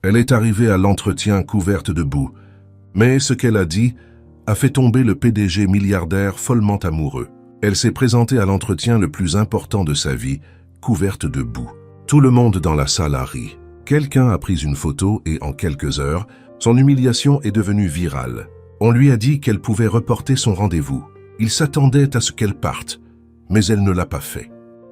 Elle est arrivée à l'entretien couverte de boue, mais ce qu'elle a dit a fait tomber le PDG milliardaire follement amoureux. Elle s'est présentée à l'entretien le plus important de sa vie, couverte de boue. Tout le monde dans la salle a ri. Quelqu'un a pris une photo et en quelques heures, son humiliation est devenue virale. On lui a dit qu'elle pouvait reporter son rendez-vous. Il s'attendait à ce qu'elle parte, mais elle ne l'a pas fait.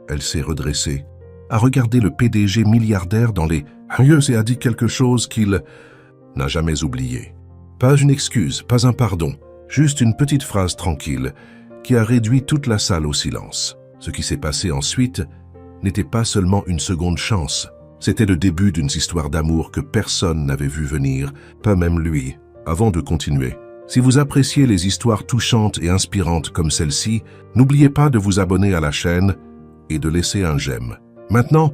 Elle s'est redressée, a regardé le PDG milliardaire dans les yeux et a dit quelque chose qu'il n'a jamais oublié. Pas une excuse, pas un pardon, juste une petite phrase tranquille qui a réduit toute la salle au silence. Ce qui s'est passé ensuite n'était pas seulement une seconde chance. C'était le début d'une histoire d'amour que personne n'avait vu venir, pas même lui. Avant de continuer, si vous appréciez les histoires touchantes et inspirantes comme celle-ci, n'oubliez pas de vous abonner à la chaîne et de laisser un j'aime. Maintenant,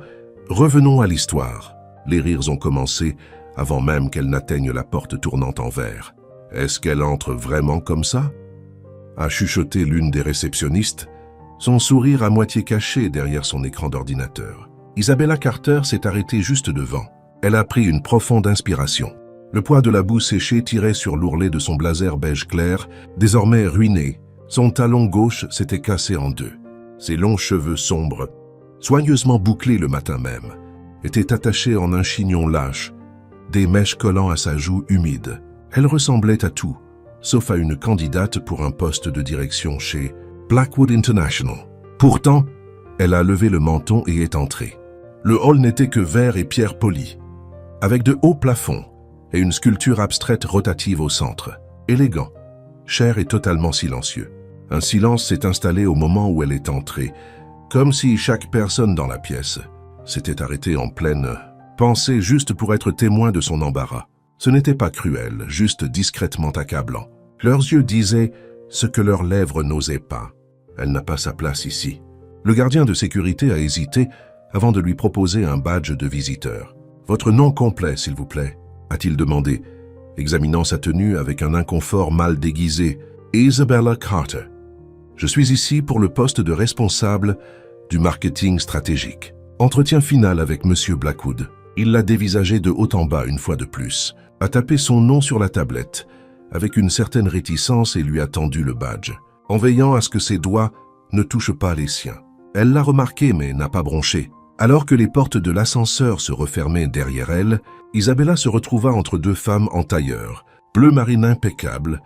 revenons à l'histoire. Les rires ont commencé avant même qu'elle n'atteigne la porte tournante en verre. Est-ce qu'elle entre vraiment comme ça? A chuchoté l'une des réceptionnistes, son sourire à moitié caché derrière son écran d'ordinateur. Isabella Carter s'est arrêtée juste devant. Elle a pris une profonde inspiration. Le poids de la boue séchée tirait sur l'ourlet de son blazer beige clair, désormais ruiné. Son talon gauche s'était cassé en deux. Ses longs cheveux sombres, soigneusement bouclés le matin même, étaient attachés en un chignon lâche, des mèches collant à sa joue humide. Elle ressemblait à tout, sauf à une candidate pour un poste de direction chez Blackwood International. Pourtant, elle a levé le menton et est entrée. Le hall n'était que verre et pierre polie, avec de hauts plafonds et une sculpture abstraite rotative au centre. Élégant, cher et totalement silencieux. Un silence s'est installé au moment où elle est entrée, comme si chaque personne dans la pièce s'était arrêtée en pleine pensée juste pour être témoin de son embarras. Ce n'était pas cruel, juste discrètement accablant. Leurs yeux disaient ce que leurs lèvres n'osaient pas. Elle n'a pas sa place ici. Le gardien de sécurité a hésité avant de lui proposer un badge de visiteur. « Votre nom complet, s'il vous plaît ?» a-t-il demandé, examinant sa tenue avec un inconfort mal déguisé. « Isabella Carter. Je suis ici pour le poste de responsable du marketing stratégique. » Entretien final avec M. Blackwood. Il l'a dévisagé de haut en bas une fois de plus, a tapé son nom sur la tablette, avec une certaine réticence et lui a tendu le badge, en veillant à ce que ses doigts ne touchent pas les siens. Elle l'a remarqué mais n'a pas bronché. Alors que les portes de l'ascenseur se refermaient derrière elle, Isabella se retrouva entre deux femmes en tailleur, bleu marine impeccable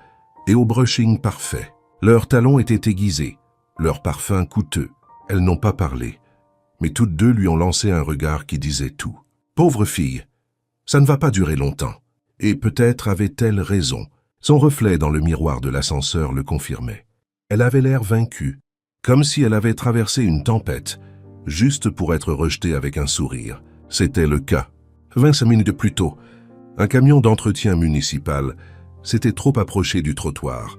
et au brushing parfait. Leurs talons étaient aiguisés, leurs parfums coûteux. Elles n'ont pas parlé, mais toutes deux lui ont lancé un regard qui disait tout. Pauvre fille, ça ne va pas durer longtemps. Et peut-être avait-elle raison. Son reflet dans le miroir de l'ascenseur le confirmait. Elle avait l'air vaincue, comme si elle avait traversé une tempête, juste pour être rejetée avec un sourire. C'était le cas. 25 minutes plus tôt, un camion d'entretien municipal s'était trop approché du trottoir,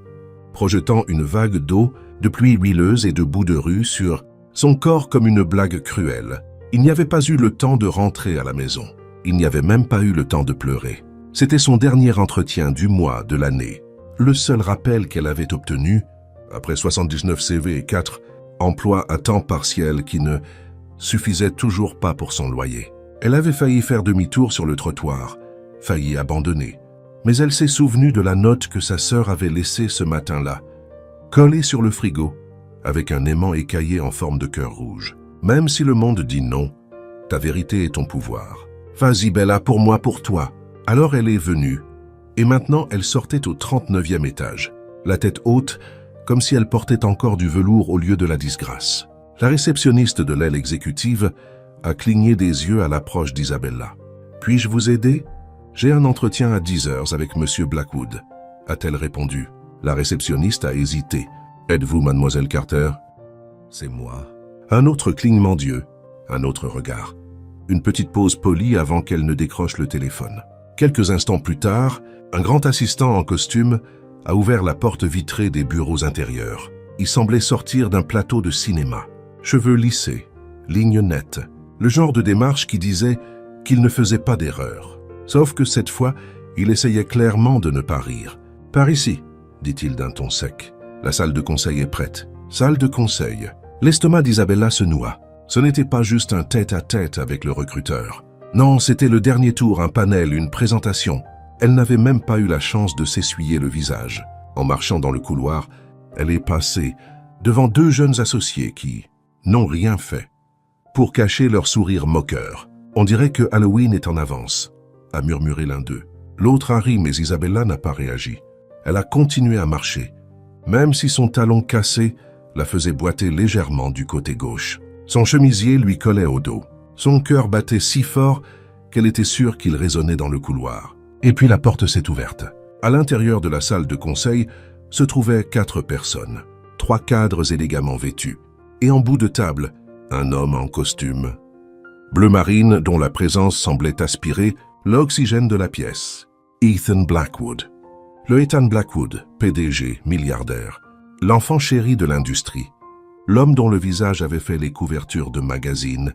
projetant une vague d'eau, de pluie huileuse et de boue de rue sur son corps comme une blague cruelle. Il n'y avait pas eu le temps de rentrer à la maison. Il n'y avait même pas eu le temps de pleurer. C'était son dernier entretien du mois, de l'année. Le seul rappel qu'elle avait obtenu, après 79 CV et 4 emplois à temps partiel qui ne suffisaient toujours pas pour son loyer. Elle avait failli faire demi-tour sur le trottoir, failli abandonner. Mais elle s'est souvenue de la note que sa sœur avait laissée ce matin-là, collée sur le frigo, avec un aimant écaillé en forme de cœur rouge. Même si le monde dit non, ta vérité est ton pouvoir. Vas-y Bella, pour moi, pour toi. Alors elle est venue, et maintenant elle sortait au 39e étage, la tête haute, comme si elle portait encore du velours au lieu de la disgrâce. La réceptionniste de l'aile exécutive a cligné des yeux à l'approche d'Isabella. « Puis-je vous aider? J'ai un entretien à 10 heures avec M. Blackwood, » a-t-elle répondu. La réceptionniste a hésité. « Êtes-vous mademoiselle Carter? »« C'est moi. » Un autre clignement d'yeux, un autre regard. Une petite pause polie avant qu'elle ne décroche le téléphone. Quelques instants plus tard, un grand assistant en costume a ouvert la porte vitrée des bureaux intérieurs. Il semblait sortir d'un plateau de cinéma. Cheveux lissés, lignes nettes, le genre de démarche qui disait qu'il ne faisait pas d'erreur. Sauf que cette fois, il essayait clairement de ne pas rire. « Par ici », dit-il d'un ton sec. « La salle de conseil est prête. » Salle de conseil. L'estomac d'Isabella se noua. Ce n'était pas juste un tête-à-tête avec le recruteur. Non, c'était le dernier tour, un panel, une présentation. Elle n'avait même pas eu la chance de s'essuyer le visage. En marchant dans le couloir, elle est passée devant 2 jeunes associés qui n'ont rien fait pour cacher leur sourire moqueur. On dirait que Halloween est en avance, a murmuré l'un d'eux. L'autre a ri, mais Isabella n'a pas réagi. Elle a continué à marcher, même si son talon cassé la faisait boiter légèrement du côté gauche. Son chemisier lui collait au dos. Son cœur battait si fort qu'elle était sûre qu'il résonnait dans le couloir. Et puis la porte s'est ouverte. À l'intérieur de la salle de conseil se trouvaient 4 personnes, 3 cadres élégamment vêtus. Et en bout de table, un homme en costume bleu marine dont la présence semblait aspirer l'oxygène de la pièce. Ethan Blackwood. Le Ethan Blackwood, PDG, milliardaire, l'enfant chéri de l'industrie, l'homme dont le visage avait fait les couvertures de magazines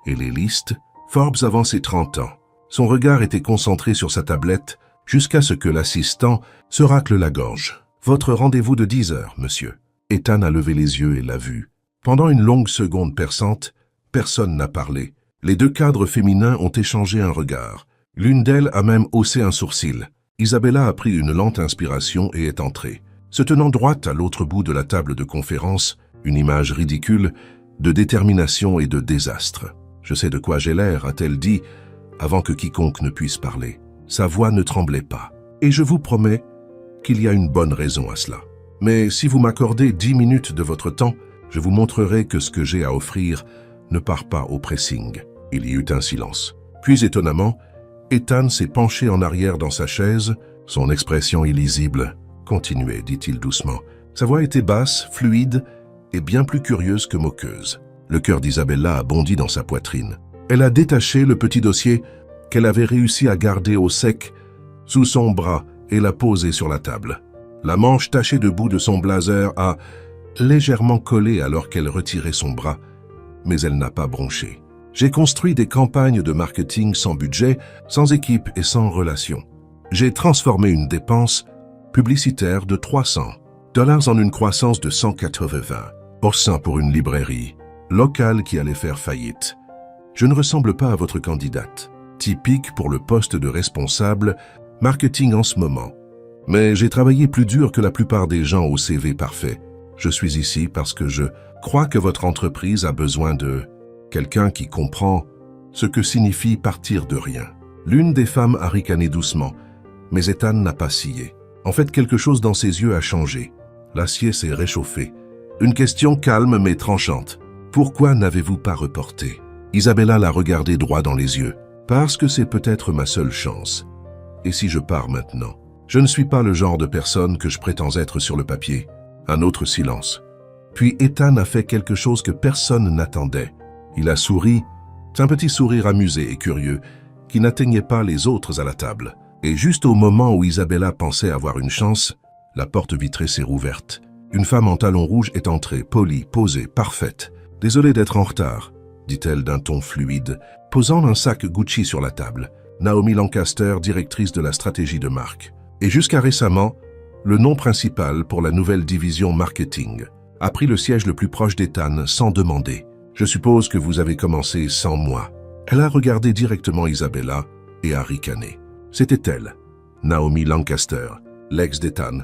et les listes, Forbes avant ses 30 ans. Son regard était concentré sur sa tablette jusqu'à ce que l'assistant se racle la gorge. « Votre rendez-vous de 10 heures, monsieur. » Ethan a levé les yeux et l'a vu. Pendant une longue seconde perçante, personne n'a parlé. Les 2 cadres féminins ont échangé un regard. L'une d'elles a même haussé un sourcil. Isabella a pris une lente inspiration et est entrée. Se tenant droite à l'autre bout de la table de conférence, une image ridicule de détermination et de désastre. « Je sais de quoi j'ai l'air », a-t-elle dit, avant que quiconque ne puisse parler. Sa voix ne tremblait pas. « Et je vous promets qu'il y a une bonne raison à cela. Mais si vous m'accordez 10 minutes de votre temps, je vous montrerai que ce que j'ai à offrir ne part pas au pressing. » Il y eut un silence. Puis étonnamment, Ethan s'est penché en arrière dans sa chaise, son expression illisible. « Continuez, dit-il doucement. » Sa voix était basse, fluide et bien plus curieuse que moqueuse. Le cœur d'Isabella a bondi dans sa poitrine. Elle a détaché le petit dossier qu'elle avait réussi à garder au sec sous son bras et l'a posé sur la table. La manche tachée de bout de son blazer a légèrement collé alors qu'elle retirait son bras, mais elle n'a pas bronché. J'ai construit des campagnes de marketing sans budget, sans équipe et sans relations. J'ai transformé une dépense publicitaire de $300 en une croissance de 180% pour une librairie locale qui allait faire faillite. Je ne ressemble pas à votre candidate, typique pour le poste de responsable marketing en ce moment. Mais j'ai travaillé plus dur que la plupart des gens au CV parfait. Je suis ici parce que je crois que votre entreprise a besoin de quelqu'un qui comprend ce que signifie partir de rien. L'une des femmes a ricané doucement, mais Ethan n'a pas scié. En fait, quelque chose dans ses yeux a changé. L'acier s'est réchauffé. Une question calme mais tranchante. Pourquoi n'avez-vous pas reporté? Isabella l'a regardé droit dans les yeux. Parce que c'est peut-être ma seule chance. Et si je pars maintenant? Je ne suis pas le genre de personne que je prétends être sur le papier. Un autre silence. Puis Ethan a fait quelque chose que personne n'attendait. Il a souri, un petit sourire amusé et curieux, qui n'atteignait pas les autres à la table. Et juste au moment où Isabella pensait avoir une chance, la porte vitrée s'est rouverte. Une femme en talons rouges est entrée, polie, posée, parfaite. « Désolée d'être en retard », dit-elle d'un ton fluide, posant un sac Gucci sur la table. Naomi Lancaster, directrice de la stratégie de marque. Et jusqu'à récemment, le nom principal pour la nouvelle division marketing, a pris le siège le plus proche d'Ethan sans demander. Je suppose que vous avez commencé sans moi. Elle a regardé directement Isabella et a ricané. C'était elle, Naomi Lancaster, l'ex d'Ethan,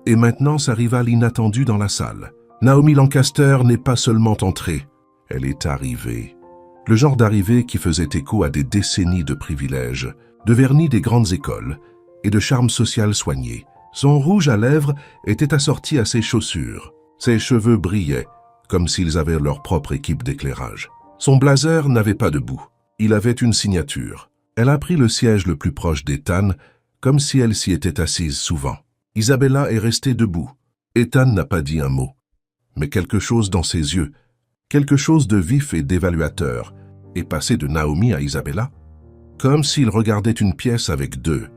et maintenant sa rivale inattendue dans la salle. Naomi Lancaster n'est pas seulement entrée, elle est arrivée. Le genre d'arrivée qui faisait écho à des décennies de privilèges, de vernis des grandes écoles et de charme social soigné. Son rouge à lèvres était assorti à ses chaussures. Ses cheveux brillaient, comme s'ils avaient leur propre équipe d'éclairage. Son blazer n'avait pas de bout. Il avait une signature. Elle a pris le siège le plus proche d'Ethan, comme si elle s'y était assise souvent. Isabella est restée debout. Ethan n'a pas dit un mot. Mais quelque chose dans ses yeux, quelque chose de vif et d'évaluateur, est passé de Naomi à Isabella, comme s'il regardait une pièce avec 2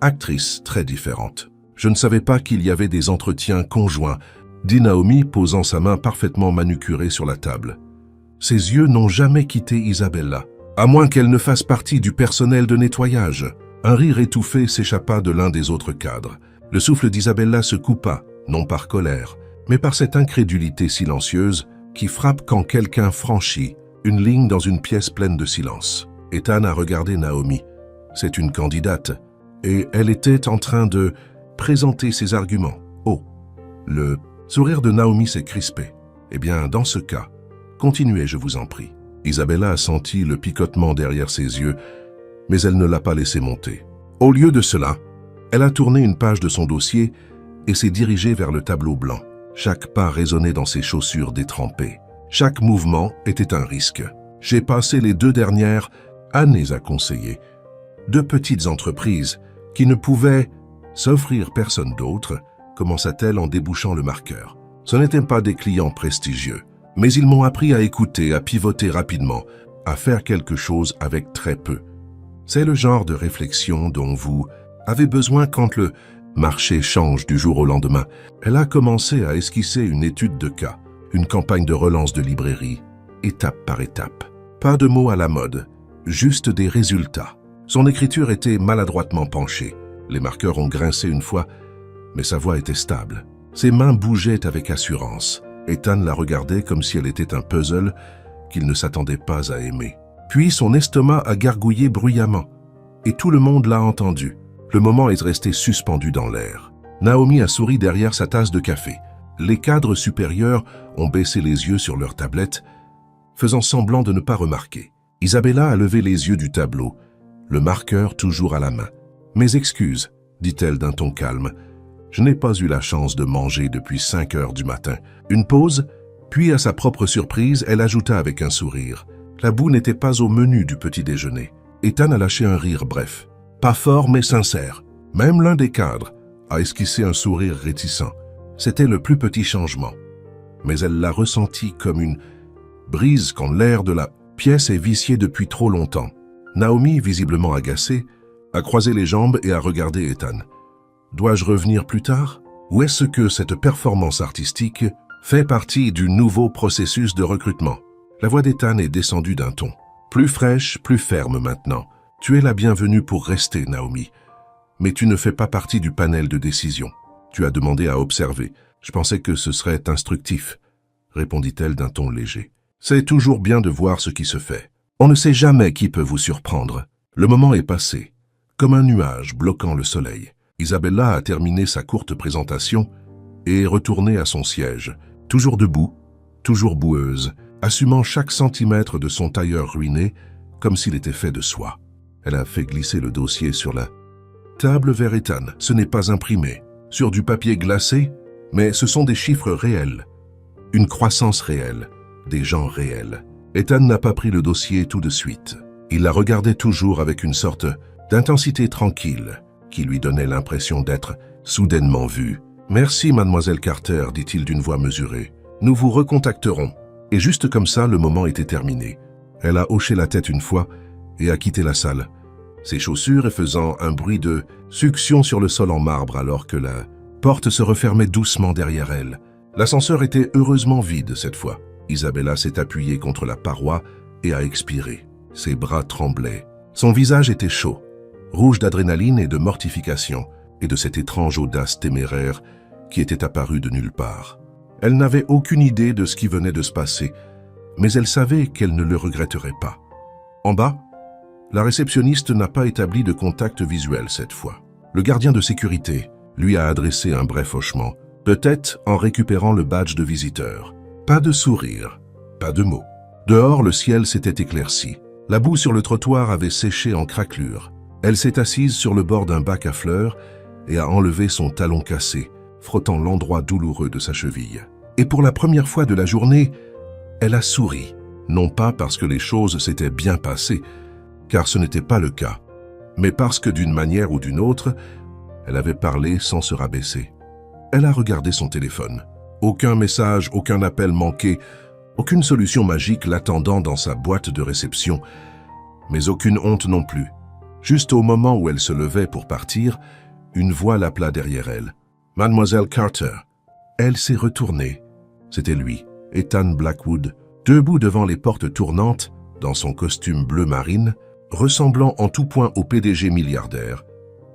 actrices très différentes. Je ne savais pas qu'il y avait des entretiens conjoints, dit Naomi, posant sa main parfaitement manucurée sur la table. Ses yeux n'ont jamais quitté Isabella, à moins qu'elle ne fasse partie du personnel de nettoyage. Un rire étouffé s'échappa de l'un des autres cadres. Le souffle d'Isabella se coupa, non par colère, mais par cette incrédulité silencieuse qui frappe quand quelqu'un franchit une ligne dans une pièce pleine de silence. Ethan a regardé Naomi. C'est une candidate. Et elle était en train de présenter ses arguments. Oh, le sourire de Naomi s'est crispé. Eh bien, dans ce cas, continuez, je vous en prie. Isabella a senti le picotement derrière ses yeux, mais elle ne l'a pas laissé monter. Au lieu de cela, elle a tourné une page de son dossier et s'est dirigée vers le tableau blanc. Chaque pas résonnait dans ses chaussures détrempées. Chaque mouvement était un risque. J'ai passé les 2 dernières années à conseiller. 2 petites entreprises qui ne pouvaient s'offrir personne d'autre, commença-t-elle en débouchant le marqueur. Ce n'étaient pas des clients prestigieux, mais ils m'ont appris à écouter, à pivoter rapidement, à faire quelque chose avec très peu. C'est le genre de réflexion dont vous avez besoin quand le marché change du jour au lendemain. Elle a commencé à esquisser une étude de cas, une campagne de relance de librairie, étape par étape. Pas de mots à la mode, juste des résultats. Son écriture était maladroitement penchée. Les marqueurs ont grincé une fois, mais sa voix était stable. Ses mains bougeaient avec assurance. Ethan la regardait comme si elle était un puzzle qu'il ne s'attendait pas à aimer. Puis son estomac a gargouillé bruyamment, et tout le monde l'a entendu. Le moment est resté suspendu dans l'air. Naomi a souri derrière sa tasse de café. Les cadres supérieurs ont baissé les yeux sur leur tablette, faisant semblant de ne pas remarquer. Isabella a levé les yeux du tableau, le marqueur toujours à la main. « Mes excuses, dit-elle d'un ton calme. Je n'ai pas eu la chance de manger depuis 5 heures du matin. » Une pause, puis à sa propre surprise, elle ajouta avec un sourire. La boue n'était pas au menu du petit déjeuner. Ethan a lâché un rire bref. Pas fort mais sincère. Même l'un des cadres a esquissé un sourire réticent. C'était le plus petit changement. Mais elle l'a ressenti comme une brise quand l'air de la pièce est vicié depuis trop longtemps. Naomi, visiblement agacée, a croisé les jambes et a regardé Ethan. Dois-je revenir plus tard? Ou est-ce que cette performance artistique fait partie du nouveau processus de recrutement? La voix d'Ethan est descendue d'un ton. Plus fraîche, plus ferme maintenant. Tu es la bienvenue pour rester, Naomi. Mais tu ne fais pas partie du panel de décision. Tu as demandé à observer. Je pensais que ce serait instructif, répondit-elle d'un ton léger. C'est toujours bien de voir ce qui se fait. On ne sait jamais qui peut vous surprendre. Le moment est passé, comme un nuage bloquant le soleil. Isabella a terminé sa courte présentation et est retournée à son siège, toujours debout, toujours boueuse, assumant chaque centimètre de son tailleur ruiné comme s'il était fait de soie. Elle a fait glisser le dossier sur la table vers Ethan. Ce n'est pas imprimé sur du papier glacé, mais ce sont des chiffres réels, une croissance réelle, des gens réels. Ethan n'a pas pris le dossier tout de suite. Il la regardait toujours avec une sorte d'intensité tranquille qui lui donnait l'impression d'être soudainement vu. « Merci, mademoiselle Carter, dit-il d'une voix mesurée. Nous vous recontacterons. » Et juste comme ça, le moment était terminé. Elle a hoché la tête une fois et a quitté la salle, ses chaussures faisant un bruit de succion sur le sol en marbre alors que la porte se refermait doucement derrière elle. L'ascenseur était heureusement vide cette fois. Isabella s'est appuyée contre la paroi et a expiré. Ses bras tremblaient. Son visage était chaud, rouge d'adrénaline et de mortification, et de cette étrange audace téméraire qui était apparue de nulle part. Elle n'avait aucune idée de ce qui venait de se passer, mais elle savait qu'elle ne le regretterait pas. En bas, la réceptionniste n'a pas établi de contact visuel cette fois. Le gardien de sécurité lui a adressé un bref hochement, peut-être en récupérant le badge de visiteur. Pas de sourire, pas de mots. Dehors, le ciel s'était éclairci. La boue sur le trottoir avait séché en craquelure. Elle s'est assise sur le bord d'un bac à fleurs et a enlevé son talon cassé, frottant l'endroit douloureux de sa cheville. Et pour la première fois de la journée, elle a souri, non pas parce que les choses s'étaient bien passées, car ce n'était pas le cas, mais parce que d'une manière ou d'une autre, elle avait parlé sans se rabaisser. Elle a regardé son téléphone. Aucun message, aucun appel manqué, aucune solution magique l'attendant dans sa boîte de réception, mais aucune honte non plus. Juste au moment où elle se levait pour partir, une voix l'appela derrière elle. « Mademoiselle Carter ». Elle s'est retournée. C'était lui, Ethan Blackwood, debout devant les portes tournantes, dans son costume bleu marine, ressemblant en tout point au PDG milliardaire,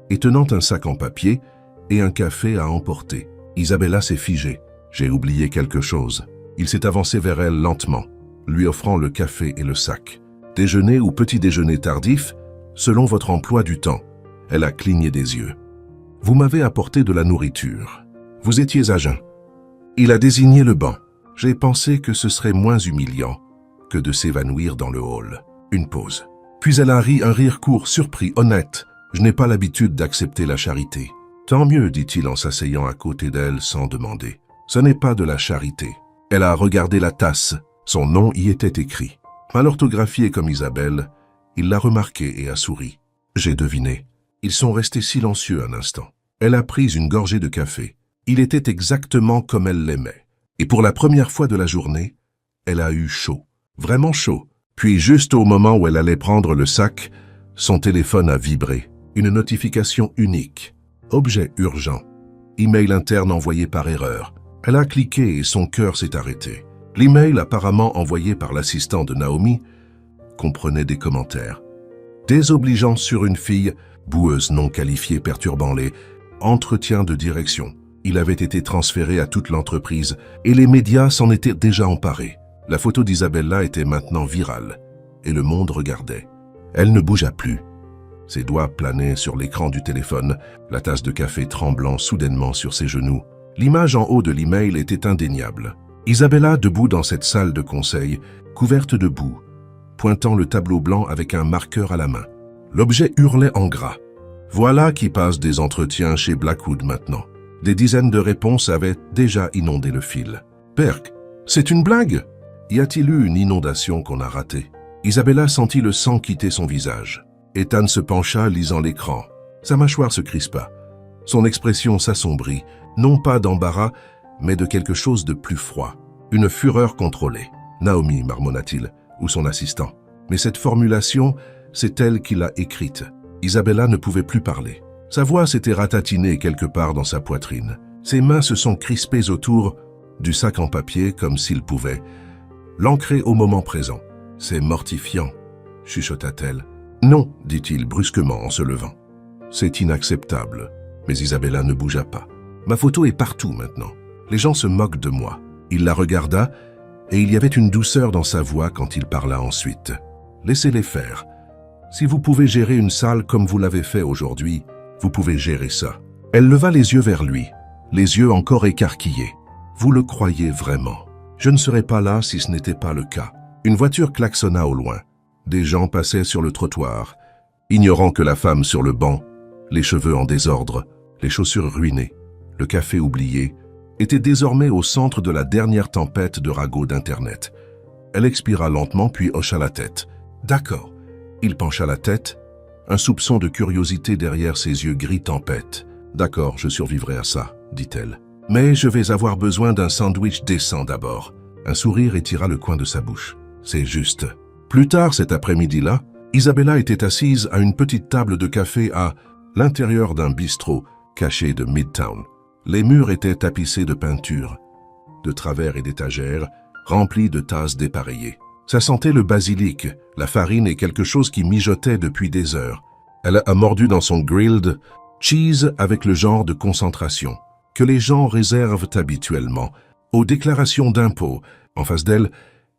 et tenant un sac en papier et un café à emporter. Isabella s'est figée. « J'ai oublié quelque chose ». Il s'est avancé vers elle lentement, lui offrant le café et le sac. Déjeuner ou petit déjeuner tardif, selon votre emploi du temps. Elle a cligné des yeux. Vous m'avez apporté de la nourriture. Vous étiez à jeun. Il a désigné le banc. J'ai pensé que ce serait moins humiliant que de s'évanouir dans le hall. Une pause. Puis elle a ri un rire court, surpris, honnête. Je n'ai pas l'habitude d'accepter la charité. Tant mieux, dit-il en s'asseyant à côté d'elle sans demander. Ce n'est pas de la charité. Elle a regardé la tasse. Son nom y était écrit. Mal orthographié comme Isabelle, il l'a remarqué et a souri. J'ai deviné. Ils sont restés silencieux un instant. Elle a pris une gorgée de café. Il était exactement comme elle l'aimait. Et pour la première fois de la journée, elle a eu chaud. Vraiment chaud. Puis juste au moment où elle allait prendre le sac, son téléphone a vibré. Une notification unique. Objet urgent. Email interne envoyé par erreur. Elle a cliqué et son cœur s'est arrêté. L'email apparemment envoyé par l'assistant de Naomi comprenait des commentaires. Désobligeant sur une fille, boueuse non qualifiée perturbant les entretiens de direction. Il avait été transféré à toute l'entreprise et les médias s'en étaient déjà emparés. La photo d'Isabella était maintenant virale et le monde regardait. Elle ne bougea plus. Ses doigts planaient sur l'écran du téléphone, la tasse de café tremblant soudainement sur ses genoux. L'image en haut de l'email était indéniable. Isabella debout dans cette salle de conseil, couverte de boue, pointant le tableau blanc avec un marqueur à la main. L'objet hurlait en gras. Voilà qui passe des entretiens chez Blackwood maintenant. Des dizaines de réponses avaient déjà inondé le fil. Perk, c'est une blague? Y a-t-il eu une inondation qu'on a ratée? Isabella sentit le sang quitter son visage. Ethan se pencha, lisant l'écran. Sa mâchoire se crispa. Son expression s'assombrit, non pas d'embarras, mais de quelque chose de plus froid. Une fureur contrôlée. Naomi, marmonna-t-il, ou son assistant. Mais cette formulation, c'est elle qui l'a écrite. Isabella ne pouvait plus parler. Sa voix s'était ratatinée quelque part dans sa poitrine. Ses mains se sont crispées autour du sac en papier comme s'il pouvait l'ancrer au moment présent. « C'est mortifiant », chuchota-t-elle. « Non », dit-il brusquement en se levant. « C'est inacceptable. » Mais Isabella ne bougea pas. « Ma photo est partout maintenant. Les gens se moquent de moi. » Il la regarda et il y avait une douceur dans sa voix quand il parla ensuite. « Laissez-les faire. Si vous pouvez gérer une salle comme vous l'avez fait aujourd'hui, vous pouvez gérer ça. » Elle leva les yeux vers lui, les yeux encore écarquillés. « Vous le croyez vraiment? Je ne serais pas là si ce n'était pas le cas. » Une voiture klaxonna au loin. Des gens passaient sur le trottoir, ignorant que la femme sur le banc, les cheveux en désordre, les chaussures ruinées, le café oublié, était désormais au centre de la dernière tempête de ragots d'Internet. Elle expira lentement puis hocha la tête. « D'accord. » Il pencha la tête, un soupçon de curiosité derrière ses yeux gris tempête. « D'accord, je survivrai à ça, » dit-elle. « Mais je vais avoir besoin d'un sandwich décent d'abord. » Un sourire étira le coin de sa bouche. « C'est juste. » Plus tard cet après-midi-là, Isabella était assise à une petite table de café à l'intérieur d'un bistrot caché de Midtown. Les murs étaient tapissés de peintures, de travers et d'étagères, remplis de tasses dépareillées. Ça sentait le basilic, la farine et quelque chose qui mijotait depuis des heures. Elle a mordu dans son grilled cheese avec le genre de concentration que les gens réservent habituellement aux déclarations d'impôts. En face d'elle,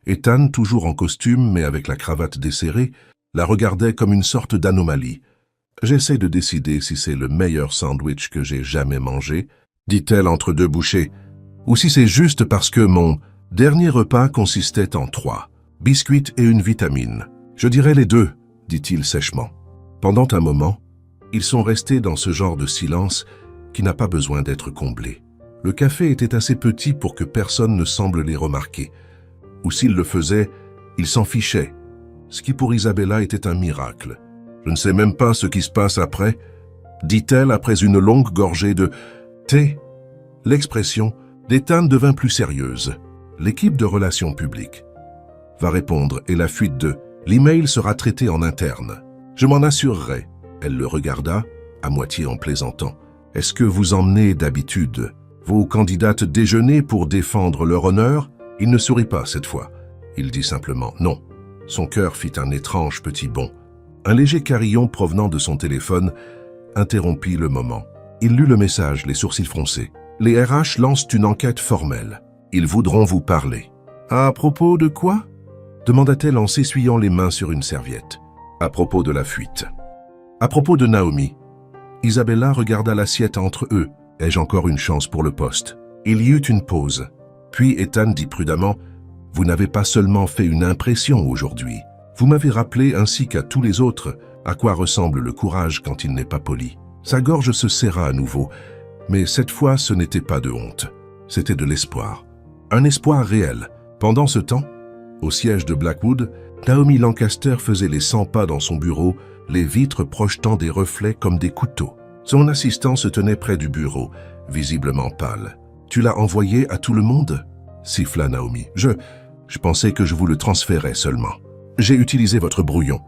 Ethan, toujours en costume mais avec la cravate desserrée, la regardait comme une sorte d'anomalie. « J'essaie de décider si c'est le meilleur sandwich que j'ai jamais mangé, » dit-elle entre deux bouchées, « ou si c'est juste parce que mon dernier repas consistait en 3 biscuits et une vitamine. Je dirais les 2, dit-il sèchement. Pendant un moment, ils sont restés dans ce genre de silence qui n'a pas besoin d'être comblé. Le café était assez petit pour que personne ne semble les remarquer. Ou s'il le faisait, il s'en fichait, ce qui pour Isabella était un miracle. « Je ne sais même pas ce qui se passe après », dit-elle après une longue gorgée de thé. L'expression d'Ethan devint plus sérieuse. L'équipe de relations publiques va répondre et la fuite de l'email sera traitée en interne. Je m'en assurerai. Elle le regarda, à moitié en plaisantant. Est-ce que vous emmenez d'habitude vos candidates déjeuner pour défendre leur honneur? Il ne sourit pas cette fois. Il dit simplement non. Son cœur fit un étrange petit bond. Un léger carillon provenant de son téléphone interrompit le moment. Il lut le message, les sourcils froncés. Les RH lancent une enquête formelle. Ils voudront vous parler. À propos de quoi? demanda-t-elle en s'essuyant les mains sur une serviette. À propos de la fuite. À propos de Naomi. Isabella regarda l'assiette entre eux. Ai-je encore une chance pour le poste? Il y eut une pause. Puis Ethan dit prudemment, « Vous n'avez pas seulement fait une impression aujourd'hui. Vous m'avez rappelé, ainsi qu'à tous les autres, à quoi ressemble le courage quand il n'est pas poli. » Sa gorge se serra à nouveau, mais cette fois ce n'était pas de honte. C'était de l'espoir. Un espoir réel. Pendant ce temps, au siège de Blackwood, Naomi Lancaster faisait les 100 pas dans son bureau, les vitres projetant des reflets comme des couteaux. Son assistant se tenait près du bureau, visiblement pâle. « Tu l'as envoyé à tout le monde ?» siffla Naomi. « Je pensais que je vous le transférais seulement. J'ai utilisé votre brouillon.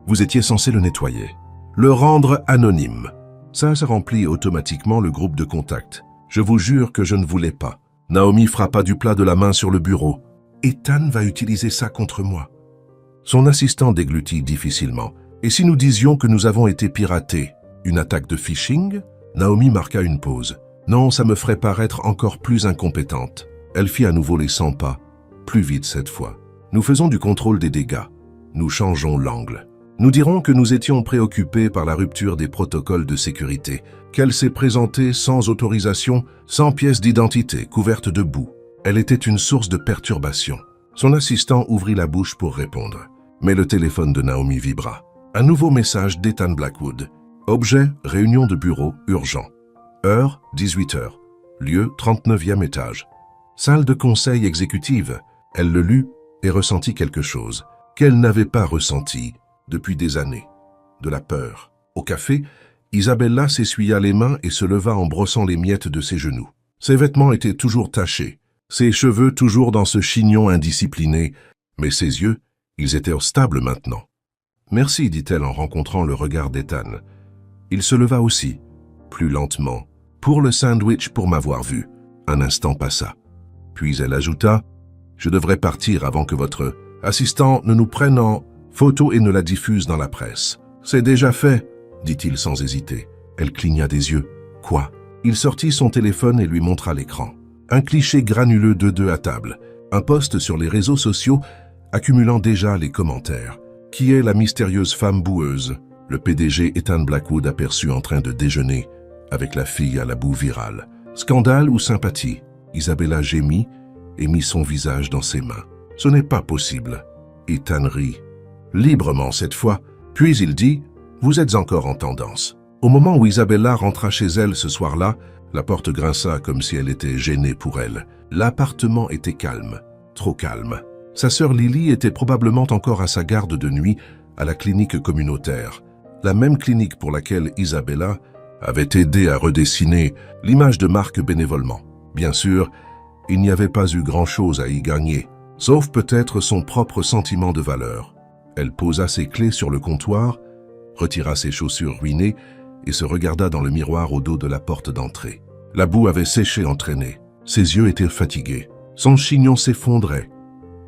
Vous étiez censé le nettoyer. Le rendre anonyme. Ça remplit automatiquement le groupe de contact. Je vous jure que je ne voulais pas. » Naomi frappa du plat de la main sur le bureau. « Ethan va utiliser ça contre moi. » Son assistant déglutit difficilement. « Et si nous disions que nous avons été piratés? Une attaque de phishing ?» Naomi marqua une pause. « Non, ça me ferait paraître encore plus incompétente. » Elle fit à nouveau les 100 pas, plus vite cette fois. « Nous faisons du contrôle des dégâts. Nous changeons l'angle. Nous dirons que nous étions préoccupés par la rupture des protocoles de sécurité, qu'elle s'est présentée sans autorisation, sans pièce d'identité, couverte de boue. Elle était une source de perturbation. » Son assistant ouvrit la bouche pour répondre. Mais le téléphone de Naomi vibra. Un nouveau message d'Ethan Blackwood. Objet, réunion de bureau, urgent. Heure, 18h. Lieu, 39e étage. Salle de conseil exécutive. Elle le lut et ressentit quelque chose qu'elle n'avait pas ressenti depuis des années. De la peur. Au café, Isabella s'essuya les mains et se leva en brossant les miettes de ses genoux. Ses vêtements étaient toujours tachés, ses cheveux toujours dans ce chignon indiscipliné, mais ses yeux, ils étaient stables maintenant. « Merci » dit-elle en rencontrant le regard d'Ethan. Il se leva aussi, plus lentement. « Pour le sandwich pour m'avoir vu. » Un instant passa. Puis elle ajouta, « Je devrais partir avant que votre assistant ne nous prenne en photo et ne la diffuse dans la presse. »« C'est déjà fait, » dit-il sans hésiter. Elle cligna des yeux. « Quoi ?» Il sortit son téléphone et lui montra l'écran. Un cliché granuleux de deux à table, un post sur les réseaux sociaux accumulant déjà les commentaires. Qui est la mystérieuse femme boueuse? Le PDG Ethan Blackwood aperçut en train de déjeuner avec la fille à la boue virale. Scandale ou sympathie? Isabella gémit et mit son visage dans ses mains. Ce n'est pas possible. Ethan rit. Librement cette fois. Puis il dit, vous êtes encore en tendance. Au moment où Isabella rentra chez elle ce soir-là, la porte grinça comme si elle était gênée pour elle. L'appartement était calme, trop calme. Sa sœur Lily était probablement encore à sa garde de nuit à la clinique communautaire, la même clinique pour laquelle Isabella avait aidé à redessiner l'image de Marc bénévolement. Bien sûr, il n'y avait pas eu grand-chose à y gagner, sauf peut-être son propre sentiment de valeur. Elle posa ses clés sur le comptoir, retira ses chaussures ruinées et se regarda dans le miroir au dos de la porte d'entrée. La boue avait séché entraînée. Ses yeux étaient fatigués. Son chignon s'effondrait.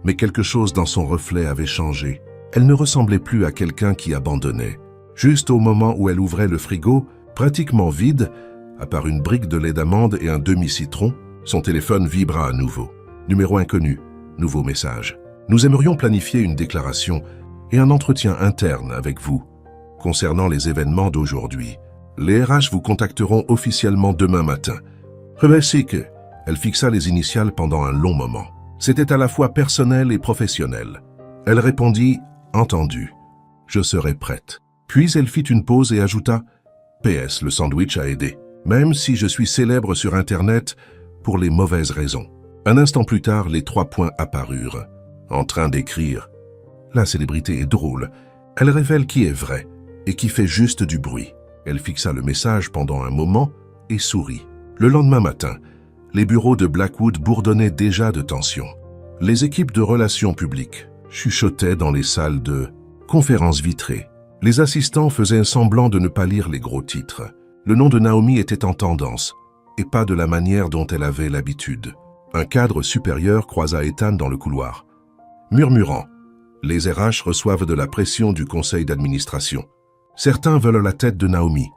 Mais quelque chose dans son reflet avait changé. Elle ne ressemblait plus à quelqu'un qui abandonnait. Juste au moment où elle ouvrait le frigo, pratiquement vide, à part une brique de lait d'amande et un demi-citron, son téléphone vibra à nouveau. Numéro inconnu, nouveau message. Nous aimerions planifier une déclaration et un entretien interne avec vous concernant les événements d'aujourd'hui. Les RH vous contacteront officiellement demain matin. Rebecca, elle fixa les initiales pendant un long moment. C'était à la fois personnel et professionnel. Elle répondit « Entendu, je serai prête ». Puis elle fit une pause et ajouta « PS, le sandwich a aidé, même si je suis célèbre sur Internet pour les mauvaises raisons ». Un instant plus tard, les 3 points apparurent, en train d'écrire « La célébrité est drôle, elle révèle qui est vrai et qui fait juste du bruit ». Elle fixa le message pendant un moment et sourit. Le lendemain matin, les bureaux de Blackwood bourdonnaient déjà de tension. Les équipes de relations publiques chuchotaient dans les salles de conférences vitrées. Les assistants faisaient semblant de ne pas lire les gros titres. Le nom de Naomi était en tendance, et pas de la manière dont elle avait l'habitude. Un cadre supérieur croisa Ethan dans le couloir. Murmurant, les RH reçoivent de la pression du conseil d'administration. Certains veulent la tête de Naomi.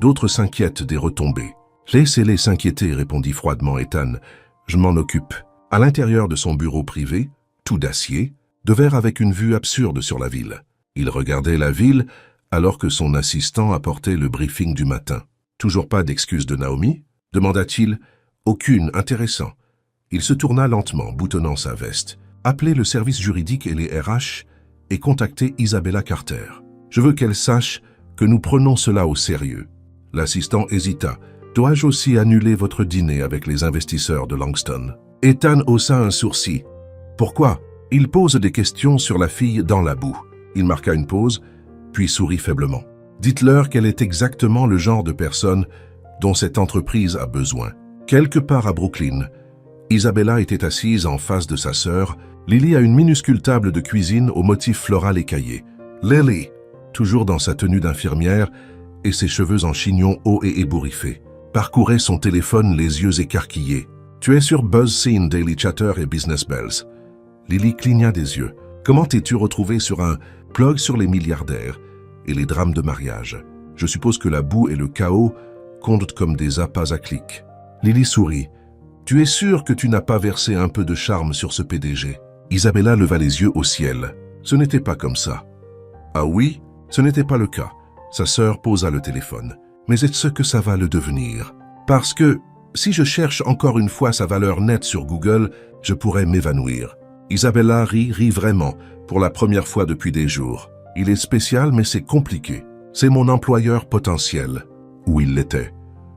D'autres s'inquiètent des retombées. « Laissez-les s'inquiéter », répondit froidement Ethan. « Je m'en occupe. » À l'intérieur de son bureau privé, tout d'acier, de verre avec une vue absurde sur la ville. Il regardait la ville alors que son assistant apportait le briefing du matin. « Toujours pas d'excuses de Naomi ?» demanda-t-il. « Aucune, intéressant. » Il se tourna lentement, boutonnant sa veste. « Appelez le service juridique et les RH et contactez Isabella Carter. Je veux qu'elle sache que nous prenons cela au sérieux. » L'assistant hésita. « Dois-je aussi annuler votre dîner avec les investisseurs de Langston ?» Ethan haussa un sourcil. « Pourquoi ?» Il pose des questions sur la fille dans la boue. Il marqua une pause, puis sourit faiblement. « Dites-leur qu'elle est exactement le genre de personne dont cette entreprise a besoin. » Quelque part à Brooklyn, Isabella était assise en face de sa sœur, Lily à une minuscule table de cuisine au motif floral écaillé. Lily, toujours dans sa tenue d'infirmière et ses cheveux en chignon haut et ébouriffés, parcourait son téléphone les yeux écarquillés. « Tu es sur BuzzScene, Daily Chatter et Business Bells. » Lily cligna des yeux. « Comment t'es-tu retrouvée sur un blog sur les milliardaires et les drames de mariage? Je suppose que la boue et le chaos comptent comme des appâts à clics. » Lily sourit. « Tu es sûr que tu n'as pas versé un peu de charme sur ce PDG ?» Isabella leva les yeux au ciel. « Ce n'était pas comme ça. »« Ah oui, ce n'était pas le cas. » Sa sœur posa le téléphone. « Mais est-ce que ça va le devenir? Parce que, si je cherche encore une fois sa valeur nette sur Google, je pourrais m'évanouir. » Isabella rit vraiment, pour la première fois depuis des jours. « Il est spécial, mais c'est compliqué. C'est mon employeur potentiel. » Ou il l'était.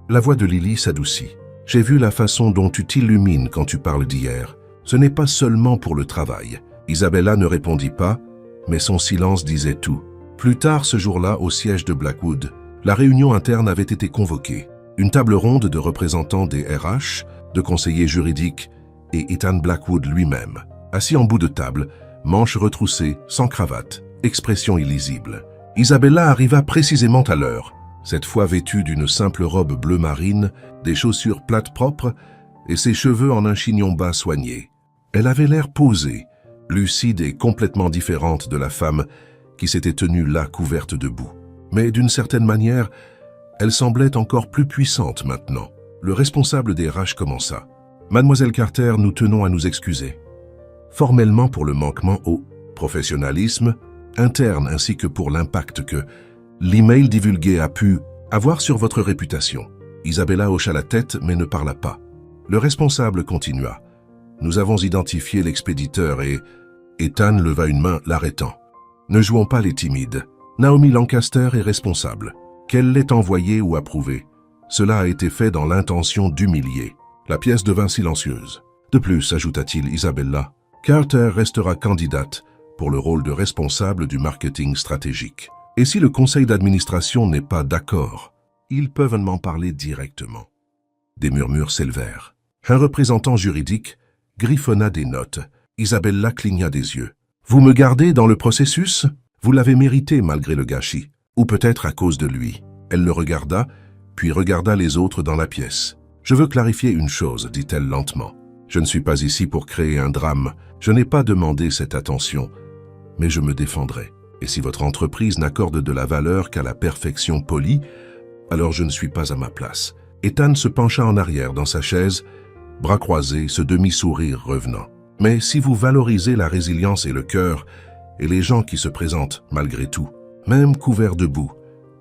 La voix de Lily s'adoucit. « J'ai vu la façon dont tu t'illumines quand tu parles d'hier. Ce n'est pas seulement pour le travail. » Isabella ne répondit pas, mais son silence disait tout. Plus tard ce jour-là, au siège de Blackwood, la réunion interne avait été convoquée. Une table ronde de représentants des RH, de conseillers juridiques et Ethan Blackwood lui-même. Assis en bout de table, manches retroussées, sans cravate, expression illisible. Isabella arriva précisément à l'heure, cette fois vêtue d'une simple robe bleu marine, des chaussures plates propres et ses cheveux en un chignon bas soigné. Elle avait l'air posée, lucide et complètement différente de la femme qui s'était tenue là couverte de boue. Mais d'une certaine manière, elle semblait encore plus puissante maintenant. Le responsable des RH commença. « Mademoiselle Carter, nous tenons à nous excuser. Formellement pour le manquement au professionnalisme interne ainsi que pour l'impact que l'email divulgué a pu avoir sur votre réputation. » Isabella hocha la tête mais ne parla pas. Le responsable continua. « Nous avons identifié l'expéditeur et... » Ethan leva une main, l'arrêtant. « Ne jouons pas les timides. Naomi Lancaster est responsable. Qu'elle l'ait envoyé ou approuvé. Cela a été fait dans l'intention d'humilier. » La pièce devint silencieuse. « De plus, ajouta-t-il, Isabella, Carter restera candidate pour le rôle de responsable du marketing stratégique. Et si le conseil d'administration n'est pas d'accord, ils peuvent m'en parler directement. » Des murmures s'élevèrent. Un représentant juridique griffonna des notes. Isabella cligna des yeux. « Vous me gardez dans le processus? Vous l'avez mérité malgré le gâchis. Ou peut-être à cause de lui. » Elle le regarda, puis regarda les autres dans la pièce. « Je veux clarifier une chose, dit-elle lentement. Je ne suis pas ici pour créer un drame. Je n'ai pas demandé cette attention. Mais je me défendrai. Et si votre entreprise n'accorde de la valeur qu'à la perfection polie, alors je ne suis pas à ma place. » Ethan se pencha en arrière dans sa chaise, bras croisés, ce demi-sourire revenant. « Mais si vous valorisez la résilience et le cœur, et les gens qui se présentent malgré tout, même couverts de boue,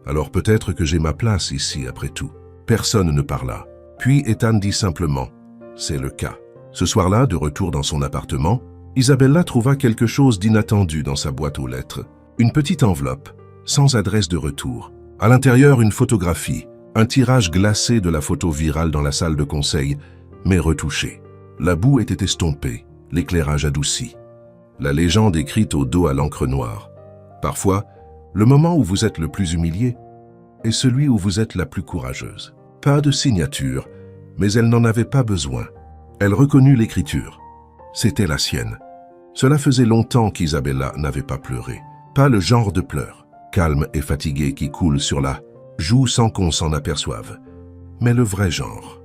alors peut-être que j'ai ma place ici après tout. » Personne ne parla. Puis Ethan dit simplement « C'est le cas. » Ce soir-là, de retour dans son appartement, Isabella trouva quelque chose d'inattendu dans sa boîte aux lettres. Une petite enveloppe, sans adresse de retour. À l'intérieur, une photographie, un tirage glacé de la photo virale dans la salle de conseil, mais retouché. La boue était estompée, l'éclairage adouci. La légende écrite au dos à l'encre noire. Parfois, le moment où vous êtes le plus humilié est celui où vous êtes la plus courageuse. Pas de signature, mais elle n'en avait pas besoin. Elle reconnut l'écriture. C'était la sienne. Cela faisait longtemps qu'Isabella n'avait pas pleuré. Pas le genre de pleurs, calme et fatigué qui coule sur la joue sans qu'on s'en aperçoive, mais le vrai genre.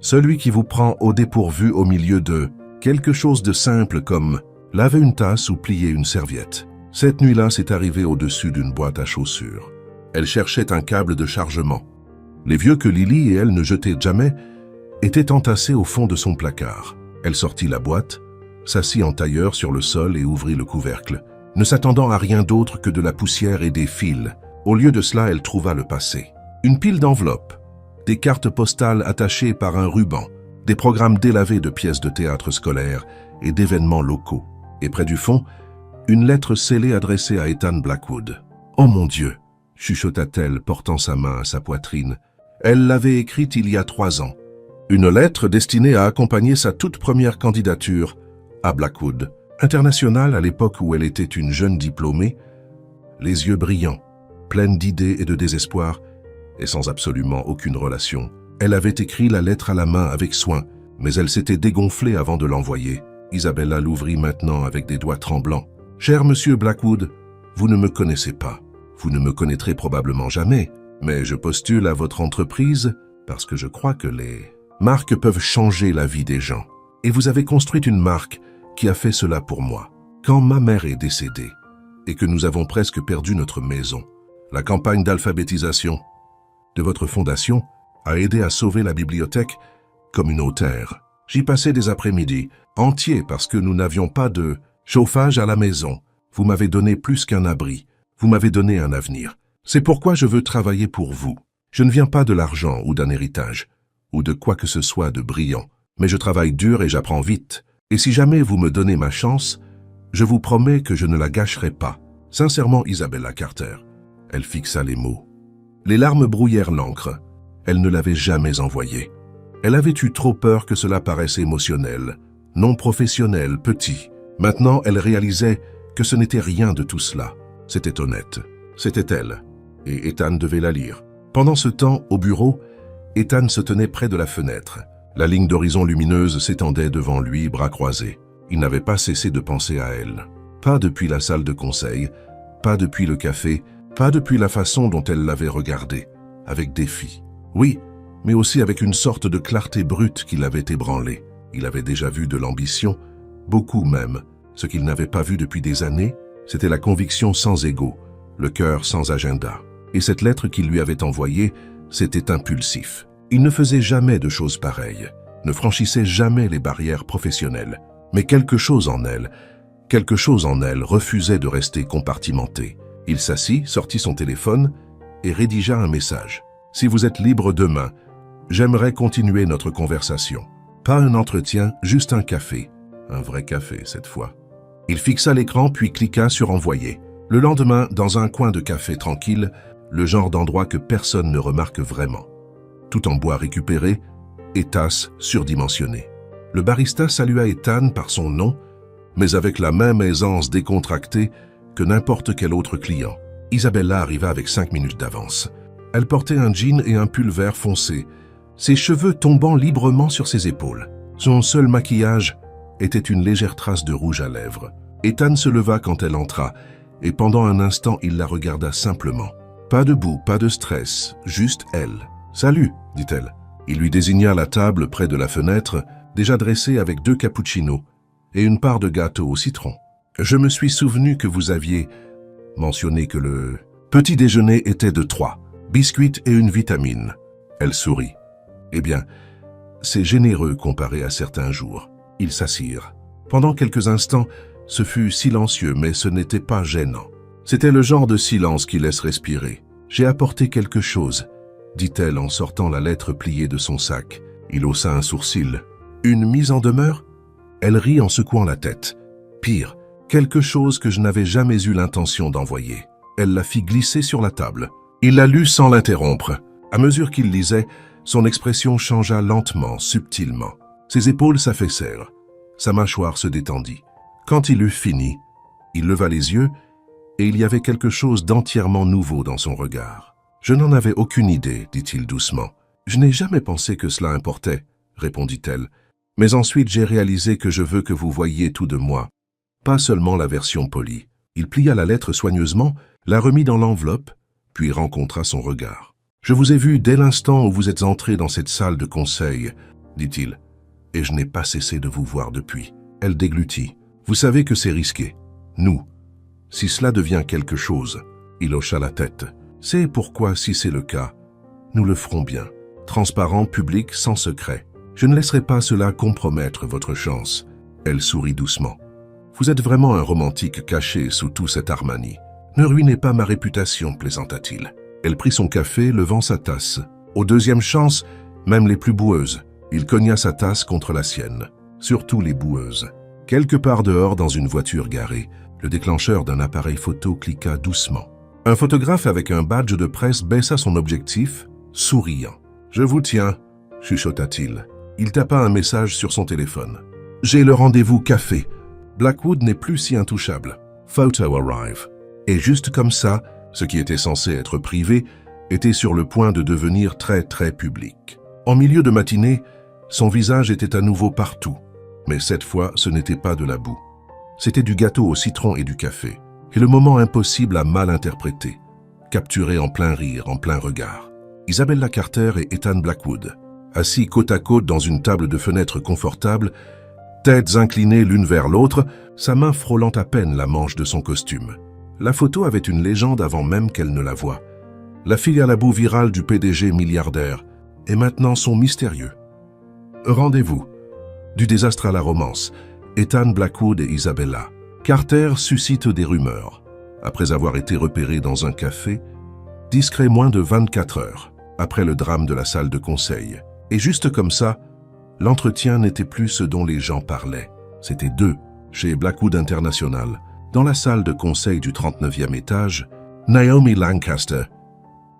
Celui qui vous prend au dépourvu au milieu de quelque chose de simple comme laver une tasse ou plier une serviette. Cette nuit-là, c'est arrivé au-dessus d'une boîte à chaussures. Elle cherchait un câble de chargement. Les vieux que Lily et elle ne jetaient jamais étaient entassés au fond de son placard. Elle sortit la boîte, s'assit en tailleur sur le sol et ouvrit le couvercle, ne s'attendant à rien d'autre que de la poussière et des fils. Au lieu de cela, elle trouva le passé. Une pile d'enveloppes, des cartes postales attachées par un ruban, des programmes délavés de pièces de théâtre scolaires et d'événements locaux. Et près du fond, une lettre scellée adressée à Ethan Blackwood. « Oh mon Dieu !» chuchota-t-elle, portant sa main à sa poitrine. Elle l'avait écrite il y a 3 ans. Une lettre destinée à accompagner sa toute première candidature à Blackwood. Internationale à l'époque où elle était une jeune diplômée, les yeux brillants, pleine d'idées et de désespoir, et sans absolument aucune relation. Elle avait écrit la lettre à la main avec soin, mais elle s'était dégonflée avant de l'envoyer. Isabella l'ouvrit maintenant avec des doigts tremblants. « Cher monsieur Blackwood, vous ne me connaissez pas. Vous ne me connaîtrez probablement jamais, mais je postule à votre entreprise parce que je crois que les marques peuvent changer la vie des gens. Et vous avez construit une marque qui a fait cela pour moi. Quand ma mère est décédée et que nous avons presque perdu notre maison, la campagne d'alphabétisation de votre fondation a aidé à sauver la bibliothèque communautaire. J'y passais des après-midi entiers parce que nous n'avions pas de chauffage à la maison. Vous m'avez donné plus qu'un abri. Vous m'avez donné un avenir. C'est pourquoi je veux travailler pour vous. Je ne viens pas de l'argent ou d'un héritage, ou de quoi que ce soit de brillant, mais je travaille dur et j'apprends vite. Et si jamais vous me donnez ma chance, je vous promets que je ne la gâcherai pas. Sincèrement, Isabella Carter. » Elle fixa les mots. Les larmes brouillèrent l'encre. Elle ne l'avait jamais envoyé. Elle avait eu trop peur que cela paraisse émotionnel, non professionnel, petit. Maintenant, elle réalisait que ce n'était rien de tout cela. C'était honnête. C'était elle. Et Ethan devait la lire. Pendant ce temps, au bureau, Ethan se tenait près de la fenêtre. La ligne d'horizon lumineuse s'étendait devant lui, bras croisés. Il n'avait pas cessé de penser à elle. Pas depuis la salle de conseil, pas depuis le café, pas depuis la façon dont elle l'avait regardé, avec défi. Oui, mais aussi avec une sorte de clarté brute qui l'avait ébranlé. Il avait déjà vu de l'ambition, beaucoup même. Ce qu'il n'avait pas vu depuis des années, c'était la conviction sans ego, le cœur sans agenda. Et cette lettre qu'il lui avait envoyée, c'était impulsif. Il ne faisait jamais de choses pareilles, ne franchissait jamais les barrières professionnelles. Mais quelque chose en elle refusait de rester compartimenté. Il s'assit, sortit son téléphone et rédigea un message. « Si vous êtes libre demain, j'aimerais continuer notre conversation. Pas un entretien, juste un café. Un vrai café cette fois. » Il fixa l'écran puis cliqua sur « Envoyer ». Le lendemain, dans un coin de café tranquille, le genre d'endroit que personne ne remarque vraiment. Tout en bois récupéré et tasses surdimensionnées. Le barista salua Ethan par son nom, mais avec la même aisance décontractée que n'importe quel autre client. Isabella arriva avec 5 minutes d'avance. Elle portait un jean et un pull vert foncé, ses cheveux tombant librement sur ses épaules. Son seul maquillage était une légère trace de rouge à lèvres. Ethan se leva quand elle entra, et pendant un instant, il la regarda simplement. Pas de boue, pas de stress, juste elle. « Salut », dit-elle. Il lui désigna la table près de la fenêtre, déjà dressée avec 2 cappuccinos et une part de gâteau au citron. « Je me suis souvenu que vous aviez mentionné que le petit déjeuner était de 3 biscuits et une vitamine. » Elle sourit. « Eh bien, c'est généreux comparé à certains jours. » Ils s'assirent. Pendant quelques instants, ce fut silencieux, mais ce n'était pas gênant. C'était le genre de silence qui laisse respirer. « J'ai apporté quelque chose, » dit-elle en sortant la lettre pliée de son sac. Il haussa un sourcil. « Une mise en demeure ?» Elle rit en secouant la tête. Pire, quelque chose que je n'avais jamais eu l'intention d'envoyer. Elle la fit glisser sur la table. Il la lut sans l'interrompre. À mesure qu'il lisait, son expression changea lentement, subtilement. Ses épaules s'affaissèrent. Sa mâchoire se détendit. Quand il eut fini, il leva les yeux et il y avait quelque chose d'entièrement nouveau dans son regard. « Je n'en avais aucune idée, dit-il doucement. « Je n'ai jamais pensé que cela importait, répondit-elle. Mais ensuite j'ai réalisé que je veux que vous voyiez tout de moi, pas seulement la version polie. » Il plia la lettre soigneusement, la remit dans l'enveloppe, puis rencontra son regard. « Je vous ai vu dès l'instant où vous êtes entré dans cette salle de conseil, dit-il, et je n'ai pas cessé de vous voir depuis. » Elle déglutit. « Vous savez que c'est risqué. Nous. Si cela devient quelque chose. » Il hocha la tête. « C'est pourquoi, si c'est le cas, nous le ferons bien. Transparent, public, sans secret. Je ne laisserai pas cela compromettre votre chance. » Elle sourit doucement. Vous êtes vraiment un romantique caché sous tout cet Armani. Ne ruinez pas ma réputation, plaisanta-t-il. Elle prit son café, levant sa tasse. Aux deuxièmes chances, même les plus boueuses, il cogna sa tasse contre la sienne. Surtout les boueuses. Quelque part dehors, dans une voiture garée, le déclencheur d'un appareil photo cliqua doucement. Un photographe avec un badge de presse baissa son objectif, souriant. « Je vous tiens », chuchota-t-il. Il tapa un message sur son téléphone. « J'ai le rendez-vous café. Blackwood n'est plus si intouchable. Photo arrive. » Et juste comme ça, ce qui était censé être privé était sur le point de devenir très public. En milieu de matinée, son visage était à nouveau partout. Mais cette fois, ce n'était pas de la boue. C'était du gâteau au citron et du café. Et le moment impossible à mal interpréter. Capturé en plein rire, en plein regard. Isabella Carter et Ethan Blackwood, assis côte à côte dans une table de fenêtre confortable, têtes inclinées l'une vers l'autre, sa main frôlant à peine la manche de son costume. La photo avait une légende avant même qu'elle ne la voie. La fille à la boue virale du PDG milliardaire est maintenant son mystérieux. Rendez-vous. Du désastre à la romance, Ethan Blackwood et Isabella. Carter suscite des rumeurs. Après avoir été repéré dans un café, discret moins de 24 heures, après le drame de la salle de conseil. Et juste comme ça, l'entretien n'était plus ce dont les gens parlaient. C'était d'eux, chez Blackwood International, dans la salle de conseil du 39e étage. Naomi Lancaster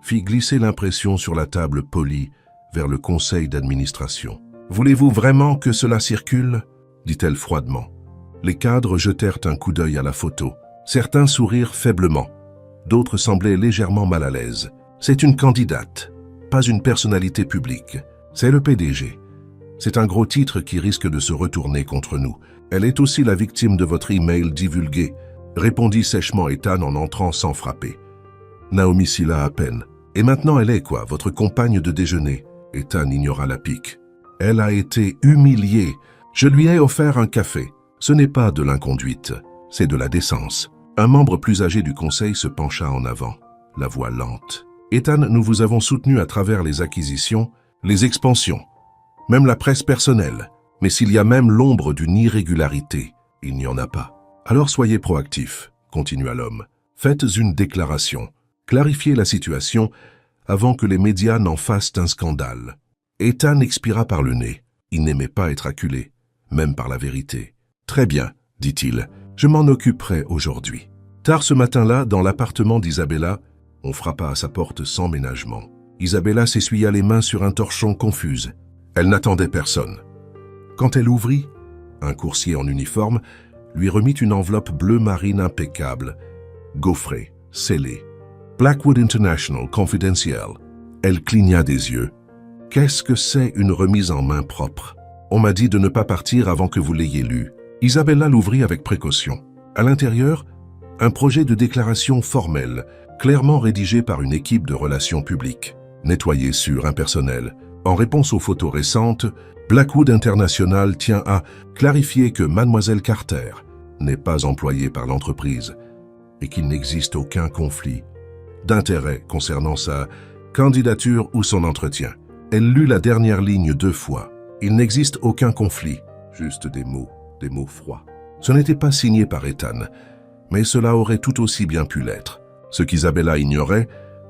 fit glisser l'impression sur la table polie vers le conseil d'administration. « Voulez-vous vraiment que cela circule ?» dit-elle froidement. Les cadres jetèrent un coup d'œil à la photo. Certains sourirent faiblement. D'autres semblaient légèrement mal à l'aise. « C'est une candidate, pas une personnalité publique. C'est le PDG. C'est un gros titre qui risque de se retourner contre nous. Elle est aussi la victime de votre email divulgué, » répondit sèchement Ethan en entrant sans frapper. Naomi s'hila à peine. « Et maintenant elle est quoi, votre compagne de déjeuner ?» Ethan ignora la pique. « Elle a été humiliée. Je lui ai offert un café. Ce n'est pas de l'inconduite, c'est de la décence. » Un membre plus âgé du conseil se pencha en avant, la voix lente. « Ethan, nous vous avons soutenu à travers les acquisitions, les expansions, même la presse personnelle. Mais s'il y a même l'ombre d'une irrégularité, il n'y en a pas. Alors soyez proactifs, » continua l'homme. « Faites une déclaration. Clarifiez la situation avant que les médias n'en fassent un scandale. » Ethan expira par le nez. Il n'aimait pas être acculé, même par la vérité. « Très bien, » dit-il. « Je m'en occuperai aujourd'hui. » Tard ce matin-là, dans l'appartement d'Isabella, on frappa à sa porte sans ménagement. Isabella s'essuya les mains sur un torchon confuse. Elle n'attendait personne. Quand elle ouvrit, un coursier en uniforme lui remit une enveloppe bleu marine impeccable, gaufrée, scellée. Blackwood International Confidential. Elle cligna des yeux. Qu'est-ce que c'est une remise en main propre? On m'a dit de ne pas partir avant que vous l'ayez lu. Isabella l'ouvrit avec précaution. À l'intérieur, un projet de déclaration formelle, clairement rédigé par une équipe de relations publiques. Nettoyé sur impersonnel. En réponse aux photos récentes, Blackwood International tient à clarifier que Mademoiselle Carter n'est pas employée par l'entreprise et qu'il n'existe aucun conflit d'intérêt concernant sa candidature ou son entretien. Elle lut la dernière ligne 2 fois. Il n'existe aucun conflit, juste des mots froids. Ce n'était pas signé par Ethan, mais cela aurait tout aussi bien pu l'être. Ce qu'Isabella ignorait,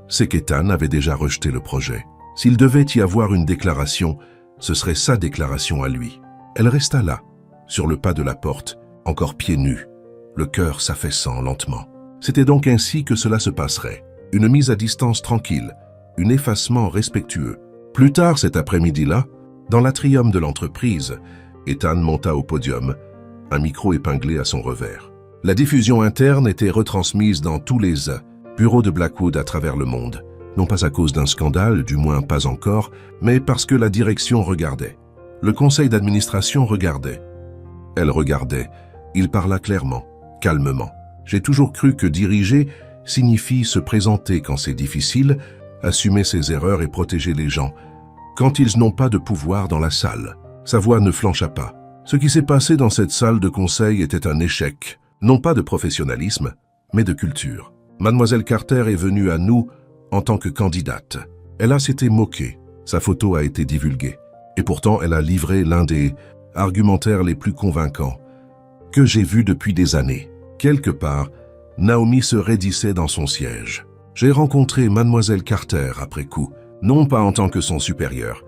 c'est qu'Ethan avait déjà rejeté le projet. S'il devait y avoir une déclaration, ce serait sa déclaration à lui. Elle resta là, sur le pas de la porte, encore pieds nus, le cœur s'affaissant lentement. C'était donc ainsi que cela se passerait. Une mise à distance tranquille, un effacement respectueux. Plus tard cet après-midi-là, dans l'atrium de l'entreprise, Ethan monta au podium, un micro épinglé à son revers. La diffusion interne était retransmise dans tous les bureaux de Blackwood à travers le monde. Non pas à cause d'un scandale, du moins pas encore, mais parce que la direction regardait. Le conseil d'administration regardait. Elle regardait. Il parla clairement, calmement. J'ai toujours cru que diriger signifie se présenter quand c'est difficile, assumer ses erreurs et protéger les gens, quand ils n'ont pas de pouvoir dans la salle. Sa voix ne flancha pas. Ce qui s'est passé dans cette salle de conseil était un échec, non pas de professionnalisme, mais de culture. Mademoiselle Carter est venue à nous en tant que candidate. Elle s'était moquée. Sa photo a été divulguée. Et pourtant, elle a livré l'un des argumentaires les plus convaincants. que j'ai vu depuis des années. Quelque part, Naomi se raidissait dans son siège. J'ai rencontré Mademoiselle Carter après coup, non pas en tant que son supérieur,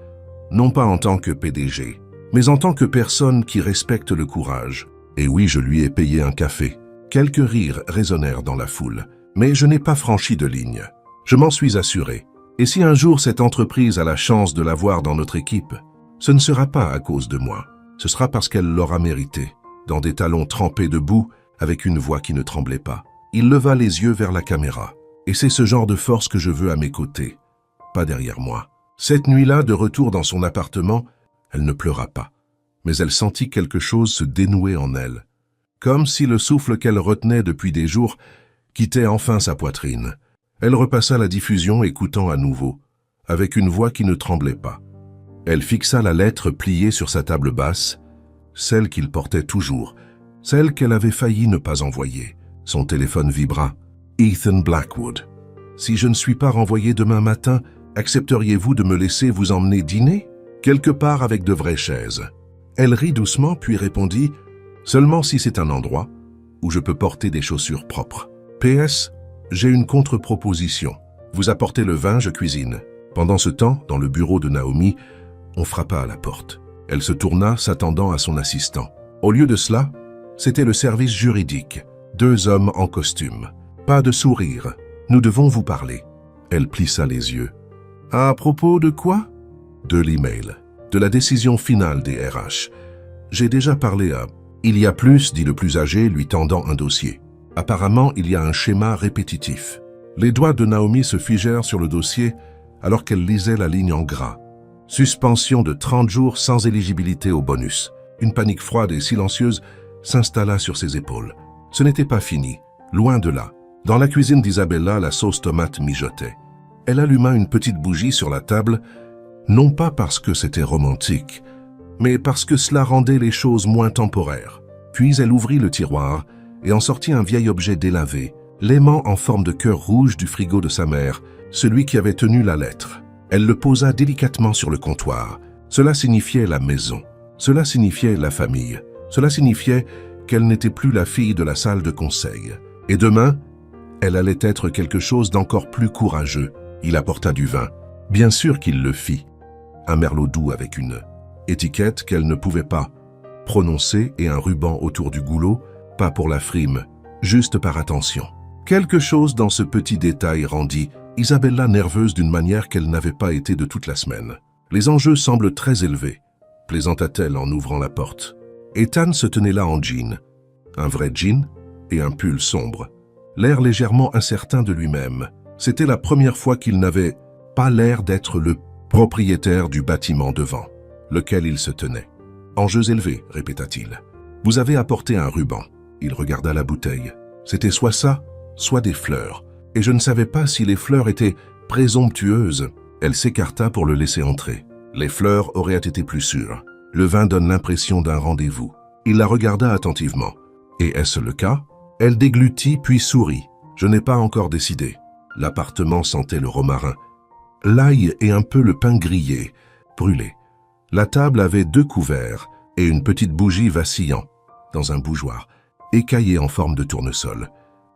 non pas en tant que PDG, mais en tant que personne qui respecte le courage. Et oui, je lui ai payé un café. Quelques rires résonnèrent dans la foule, mais je n'ai pas franchi de ligne. Je m'en suis assuré. Et si un jour cette entreprise a la chance de l'avoir dans notre équipe, ce ne sera pas à cause de moi. Ce sera parce qu'elle l'aura mérité. Dans des talons trempés de boue, avec une voix qui ne tremblait pas. Il leva les yeux vers la caméra. Et c'est ce genre de force que je veux à mes côtés, pas derrière moi. Cette nuit-là, de retour dans son appartement, elle ne pleura pas. Mais elle sentit quelque chose se dénouer en elle. Comme si le souffle qu'elle retenait depuis des jours quittait enfin sa poitrine. Elle repassa la diffusion, écoutant à nouveau, avec une voix qui ne tremblait pas. Elle fixa la lettre pliée sur sa table basse, celle qu'il portait toujours, celle qu'elle avait failli ne pas envoyer. Son téléphone vibra. Ethan Blackwood. Si je ne suis pas renvoyé demain matin, accepteriez-vous de me laisser vous emmener dîner? Quelque part avec de vraies chaises. Elle rit doucement puis répondit « Seulement si c'est un endroit où je peux porter des chaussures propres. PS, j'ai une contre-proposition. Vous apportez le vin, je cuisine. » Pendant ce temps, dans le bureau de Naomi, on frappa à la porte. Elle se tourna, s'attendant à son assistant. Au lieu de cela, c'était le service juridique. 2 hommes en costume. Pas de sourire. Nous devons vous parler. Elle plissa les yeux. À propos de quoi? De l'email. De la décision finale des RH. J'ai déjà parlé à... Il y a plus, dit le plus âgé, lui tendant un dossier. Apparemment, il y a un schéma répétitif. Les doigts de Naomi se figèrent sur le dossier alors qu'elle lisait la ligne en gras. Suspension de 30 jours sans éligibilité au bonus. Une panique froide et silencieuse s'installa sur ses épaules. Ce n'était pas fini, loin de là. Dans la cuisine d'Isabella, la sauce tomate mijotait. Elle alluma une petite bougie sur la table, non pas parce que c'était romantique, mais parce que cela rendait les choses moins temporaires. Puis elle ouvrit le tiroir et en sortit un vieil objet délavé, l'aimant en forme de cœur rouge du frigo de sa mère, celui qui avait tenu la lettre. Elle le posa délicatement sur le comptoir. Cela signifiait la maison. Cela signifiait la famille. Cela signifiait qu'elle n'était plus la fille de la salle de conseil. Et demain, elle allait être quelque chose d'encore plus courageux. Il apporta du vin. Bien sûr qu'il le fit. Un merlot doux avec une étiquette qu'elle ne pouvait pas prononcer et un ruban autour du goulot, pas pour la frime, juste par attention. Quelque chose dans ce petit détail rendit Isabella nerveuse d'une manière qu'elle n'avait pas été de toute la semaine. Les enjeux semblent très élevés, plaisanta-t-elle en ouvrant la porte. Ethan se tenait là en jean, un vrai jean et un pull sombre, l'air légèrement incertain de lui-même. C'était la première fois qu'il n'avait pas l'air d'être le propriétaire du bâtiment devant, lequel il se tenait. Enjeux élevés, répéta-t-il. Vous avez apporté un ruban. Il regarda la bouteille. C'était soit ça, soit des fleurs. Et je ne savais pas si les fleurs étaient présomptueuses. Elle s'écarta pour le laisser entrer. Les fleurs auraient été plus sûres. Le vin donne l'impression d'un rendez-vous. Il la regarda attentivement. Et est-ce le cas? Elle déglutit puis sourit. Je n'ai pas encore décidé. L'appartement sentait le romarin, l'ail et un peu le pain grillé, brûlé. La table avait 2 couverts et une petite bougie vacillant dans un bougeoir, écaillé en forme de tournesol.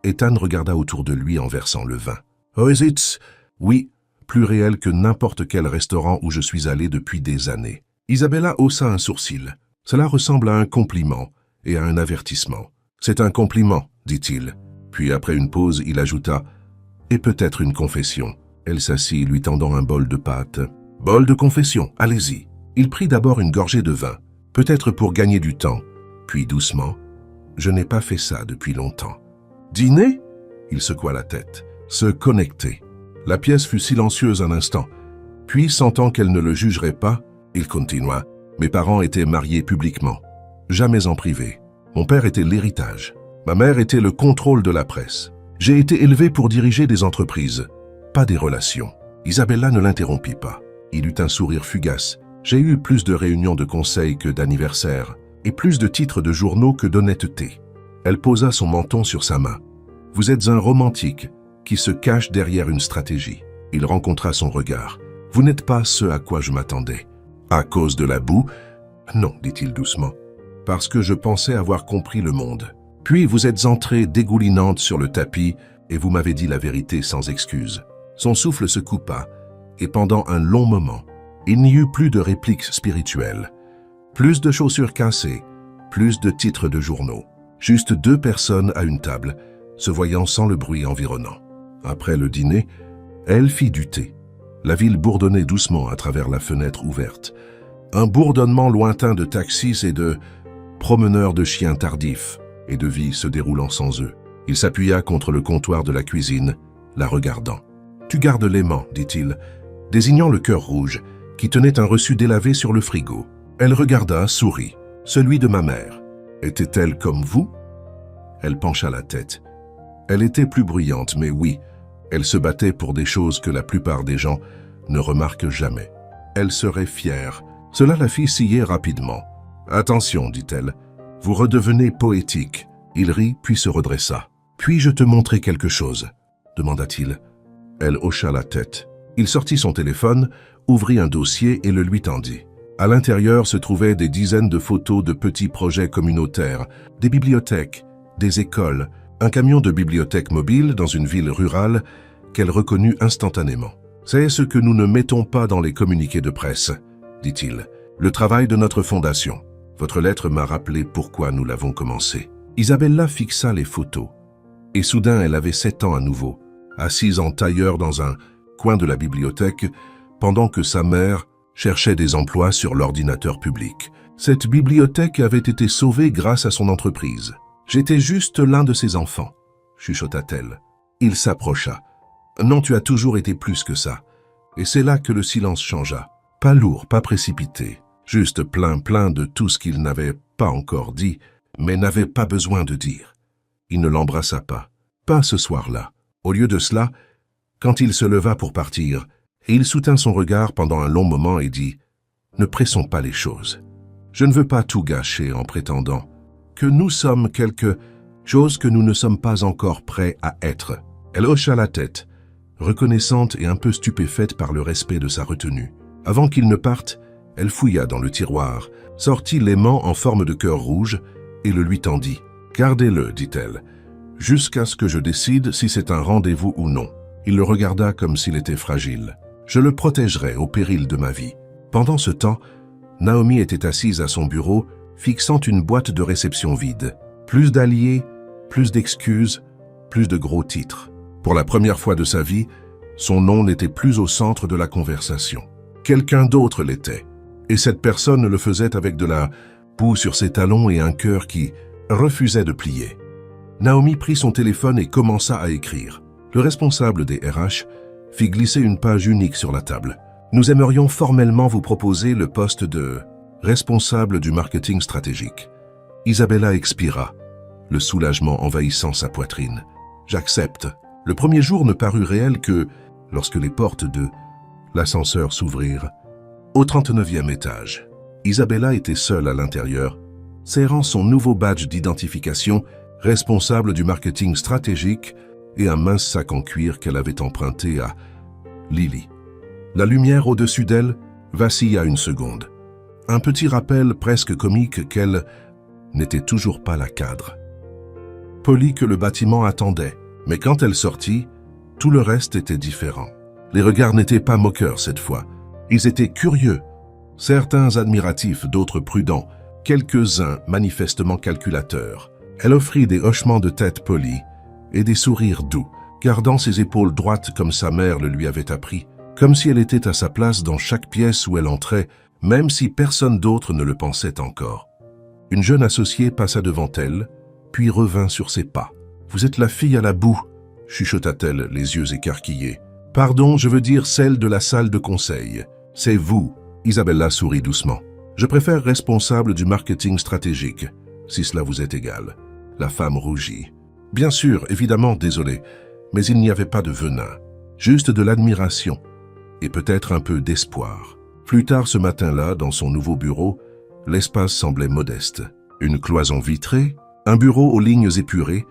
Ethan regarda autour de lui en versant le vin. « Oh, is it? » « Oui, plus réel que n'importe quel restaurant où je suis allé depuis des années. » Isabella haussa un sourcil. Cela ressemble à un compliment et à un avertissement. « C'est un compliment, dit-il. » Puis après une pause, il ajouta « Et peut-être une confession. » Elle s'assit, lui tendant un bol de pâte. « Bol de confession, allez-y. » Il prit d'abord une gorgée de vin, peut-être pour gagner du temps. Puis doucement, « Je n'ai pas fait ça depuis longtemps. » « Dîner ?» Il secoua la tête. « Se connecter. » La pièce fut silencieuse un instant. Puis, sentant qu'elle ne le jugerait pas, il continua. « Mes parents étaient mariés publiquement. Jamais en privé. Mon père était l'héritage. Ma mère était le contrôle de la presse. J'ai été élevé pour diriger des entreprises, pas des relations. » Isabella ne l'interrompit pas. Il eut un sourire fugace. « J'ai eu plus de réunions de conseil que d'anniversaires, et plus de titres de journaux que d'honnêteté. » Elle posa son menton sur sa main. « Vous êtes un romantique qui se cache derrière une stratégie. » Il rencontra son regard. « Vous n'êtes pas ce à quoi je m'attendais. » « À cause de la boue ?»« Non, dit-il doucement. » parce que je pensais avoir compris le monde. Puis vous êtes entrée dégoulinante sur le tapis et vous m'avez dit la vérité sans excuse. » Son souffle se coupa, et pendant un long moment, il n'y eut plus de répliques spirituelles, plus de chaussures cassées, plus de titres de journaux. Juste 2 personnes à une table, se voyant sans le bruit environnant. Après le dîner, elle fit du thé. La ville bourdonnait doucement à travers la fenêtre ouverte. Un bourdonnement lointain de taxis et de promeneurs de chiens tardifs et de vie se déroulant sans eux. Il s'appuya contre le comptoir de la cuisine, la regardant. « Tu gardes l'aimant, dit-il, désignant le cœur rouge, qui tenait un reçu délavé sur le frigo. Elle regarda, sourit. « Celui de ma mère. Était-elle comme vous ?» Elle pencha la tête. Elle était plus bruyante, mais oui, elle se battait pour des choses que la plupart des gens ne remarquent jamais. Elle serait fière. Cela la fit scier rapidement. « Attention, dit-elle, vous redevenez poétique. » Il rit, puis se redressa. « Puis-je te montrer quelque chose ?» demanda-t-il. Elle hocha la tête. Il sortit son téléphone, ouvrit un dossier et le lui tendit. À l'intérieur se trouvaient des dizaines de photos de petits projets communautaires, des bibliothèques, des écoles, un camion de bibliothèque mobile dans une ville rurale qu'elle reconnut instantanément. « C'est ce que nous ne mettons pas dans les communiqués de presse, » dit-il. « Le travail de notre fondation. Votre lettre m'a rappelé pourquoi nous l'avons commencé. » Isabella fixa les photos. Et soudain, elle avait 7 ans à nouveau, assise en tailleur dans un coin de la bibliothèque, pendant que sa mère cherchait des emplois sur l'ordinateur public. Cette bibliothèque avait été sauvée grâce à son entreprise. « J'étais juste l'un de ses enfants, » chuchota-t-elle. Il s'approcha. « Non, tu as toujours été plus que ça. » Et c'est là que le silence changea. Pas lourd, pas précipité, juste plein de tout ce qu'il n'avait pas encore dit, mais n'avait pas besoin de dire. Il ne l'embrassa pas ce soir-là. Au lieu de cela, quand il se leva pour partir, il soutint son regard pendant un long moment et dit « Ne pressons pas les choses. Je ne veux pas tout gâcher en prétendant que nous sommes quelque chose que nous ne sommes pas encore prêts à être. » Elle hocha la tête, reconnaissante et un peu stupéfaite par le respect de sa retenue. Avant qu'il ne parte, elle fouilla dans le tiroir, sortit l'aimant en forme de cœur rouge et le lui tendit. « Gardez-le, dit-elle, jusqu'à ce que je décide si c'est un rendez-vous ou non. » Il le regarda comme s'il était fragile. « Je le protégerai au péril de ma vie. » Pendant ce temps, Naomi était assise à son bureau, fixant une boîte de réception vide. Plus d'alliés, plus d'excuses, plus de gros titres. Pour la première fois de sa vie, son nom n'était plus au centre de la conversation. Quelqu'un d'autre l'était, et cette personne le faisait avec de la boue sur ses talons et un cœur qui refusait de plier. Naomi prit son téléphone et commença à écrire. Le responsable des RH fit glisser une page unique sur la table. « Nous aimerions formellement vous proposer le poste de responsable du marketing stratégique. » Isabella expira, le soulagement envahissant sa poitrine. « J'accepte. » Le premier jour ne parut réel que lorsque les portes de l'ascenseur s'ouvrirent. Au 39e étage, Isabella était seule à l'intérieur, serrant son nouveau badge d'identification, responsable du marketing stratégique, et un mince sac en cuir qu'elle avait emprunté à Lily. La lumière au-dessus d'elle vacilla une seconde. Un petit rappel presque comique qu'elle n'était toujours pas la cadre. Polie que le bâtiment attendait, mais quand elle sortit, tout le reste était différent. Les regards n'étaient pas moqueurs cette fois. Ils étaient curieux, certains admiratifs, d'autres prudents, quelques-uns manifestement calculateurs. Elle offrit des hochements de tête polis et des sourires doux, gardant ses épaules droites comme sa mère le lui avait appris, comme si elle était à sa place dans chaque pièce où elle entrait, même si personne d'autre ne le pensait encore. Une jeune associée passa devant elle, puis revint sur ses pas. « Vous êtes la fille à la boue » chuchota-t-elle, les yeux écarquillés. « Pardon, je veux dire celle de la salle de conseil. C'est vous. » Isabella sourit doucement. « Je préfère responsable du marketing stratégique, si cela vous est égal. » La femme rougit. « Bien sûr, évidemment, désolé, mais il n'y avait pas de venin, juste de l'admiration et peut-être un peu d'espoir. » Plus tard ce matin-là, dans son nouveau bureau, l'espace semblait modeste. Une cloison vitrée, un bureau aux lignes épurées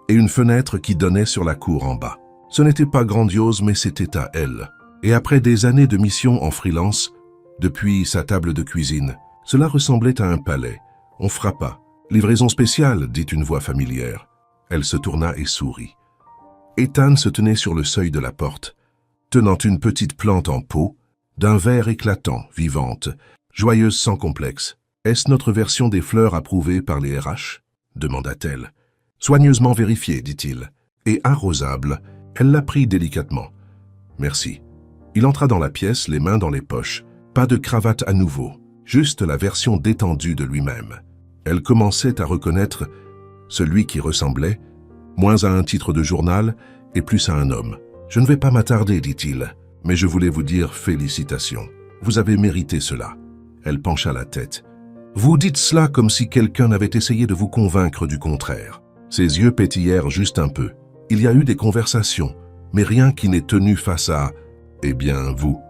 et une fenêtre qui donnait sur la cour en bas. Ce n'était pas grandiose, mais c'était à elle. Et après des années de mission en freelance, depuis sa table de cuisine, cela ressemblait à un palais, On frappa. « Livraison spéciale » dit une voix familière. Elle se tourna et sourit. Ethan se tenait sur le seuil de la porte, tenant une petite plante en pot, d'un vert éclatant, vivante, joyeuse sans complexe. « Est-ce notre version des fleurs approuvée par les RH » demanda-t-elle. « Soigneusement vérifiée, dit-il. Et arrosable. » Elle la prit délicatement. « Merci. » Il entra dans la pièce, les mains dans les poches. Pas de cravate à nouveau, juste la version détendue de lui-même. Elle commençait à reconnaître celui qui ressemblait, moins à un titre de journal et plus à un homme. « Je ne vais pas m'attarder, dit-il, mais je voulais vous dire félicitations. Vous avez mérité cela. » Elle pencha la tête. « Vous dites cela comme si quelqu'un avait essayé de vous convaincre du contraire. » Ses yeux pétillèrent juste un peu. Il y a eu des conversations, mais rien qui n'ait tenu face à « eh bien, vous ».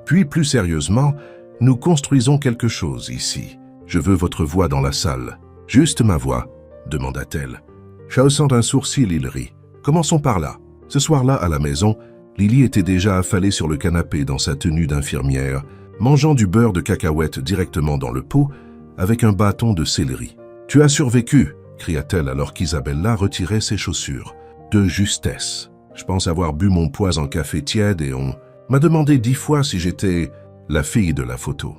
Puis, plus sérieusement, « nous construisons quelque chose ici. Je veux votre voix dans la salle. »« Juste ma voix ?» demanda-t-elle. Chaussant un sourcil, il rit. « Commençons par là. » Ce soir-là, à la maison, Lily était déjà affalée sur le canapé dans sa tenue d'infirmière, mangeant du beurre de cacahuète directement dans le pot avec un bâton de céleri. « Tu as survécu !» cria-t-elle alors qu'Isabella retirait ses chaussures. De justesse. Je pense avoir bu mon poids en café tiède et on m'a demandé 10 fois si j'étais la fille de la photo.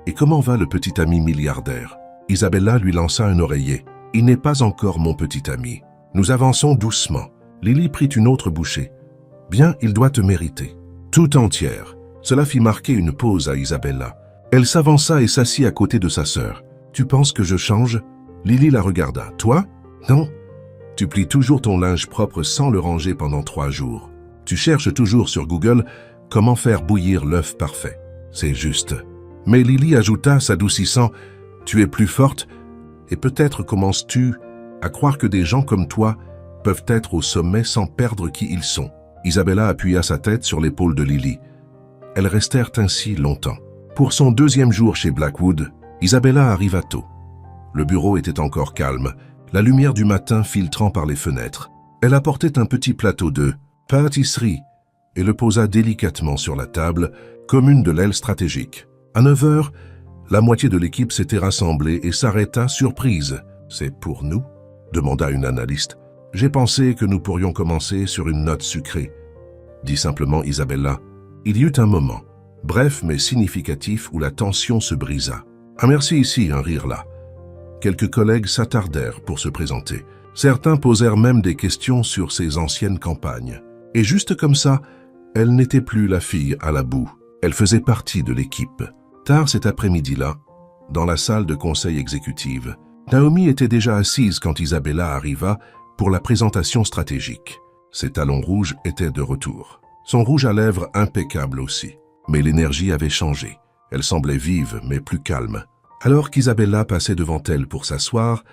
Et comment va le petit ami milliardaire? Isabella lui lança un oreiller. Il n'est pas encore mon petit ami. Nous avançons doucement. Lily prit une autre bouchée. Bien, il doit te mériter. Tout entière. Cela fit marquer une pause à Isabella. Elle s'avança et s'assit à côté de sa sœur. Tu penses que je change? Lily la regarda. Toi? Non. Tu plies toujours ton linge propre sans le ranger pendant 3 jours. Tu cherches toujours sur Google comment faire bouillir l'œuf parfait. C'est juste. Mais Lily ajouta, s'adoucissant, tu es plus forte et peut-être commences-tu à croire que des gens comme toi peuvent être au sommet sans perdre qui ils sont. Isabella appuya sa tête sur l'épaule de Lily. Elles restèrent ainsi longtemps. Pour son 2e jour chez Blackwood, Isabella arriva tôt. Le bureau était encore calme, la lumière du matin filtrant par les fenêtres. Elle apportait un petit plateau de pâtisserie et le posa délicatement sur la table comme une de l'aile stratégique. À 9 heures, la moitié de l'équipe s'était rassemblée et s'arrêta surprise. « C'est pour nous ?» demanda une analyste. « J'ai pensé que nous pourrions commencer sur une note sucrée, » dit simplement Isabella. Il y eut un moment, bref mais significatif, où la tension se brisa. « Ah merci ici, un rire là. » Quelques collègues s'attardèrent pour se présenter. Certains posèrent même des questions sur ses anciennes campagnes. Et juste comme ça, elle n'était plus la fille à la boue. Elle faisait partie de l'équipe. Tard cet après-midi-là, dans la salle de conseil exécutive, Naomi était déjà assise quand Isabella arriva pour la présentation stratégique. Ses talons rouges étaient de retour. Son rouge à lèvres impeccable aussi. Mais l'énergie avait changé. Elle semblait vive, mais plus calme. Alors qu'Isabella passait devant elle pour s'asseoir,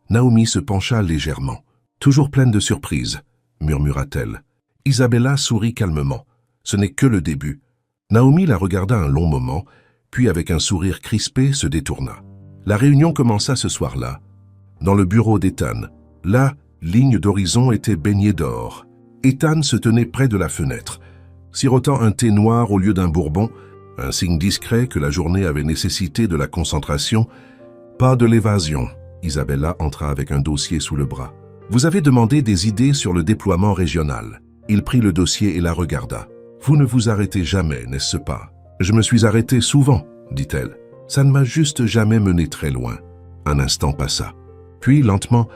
Naomi se pencha légèrement. « Toujours pleine de surprises », murmura-t-elle. Isabella sourit calmement. Ce n'est que le début. Naomi la regarda un long moment, puis avec un sourire crispé se détourna. La réunion commença ce soir-là, dans le bureau d'Ethan. La ligne d'horizon était baignée d'or. Ethan se tenait près de la fenêtre, sirotant un thé noir au lieu d'un bourbon, un signe discret que la journée avait nécessité de la concentration. Pas de l'évasion. Isabella entra avec un dossier sous le bras. Vous avez demandé des idées sur le déploiement régional. Il prit le dossier et la regarda. Vous ne vous arrêtez jamais, n'est-ce pas? Je me suis arrêtée souvent, dit-elle. Ça ne m'a juste jamais mené très loin. Un instant passa. Puis, lentement,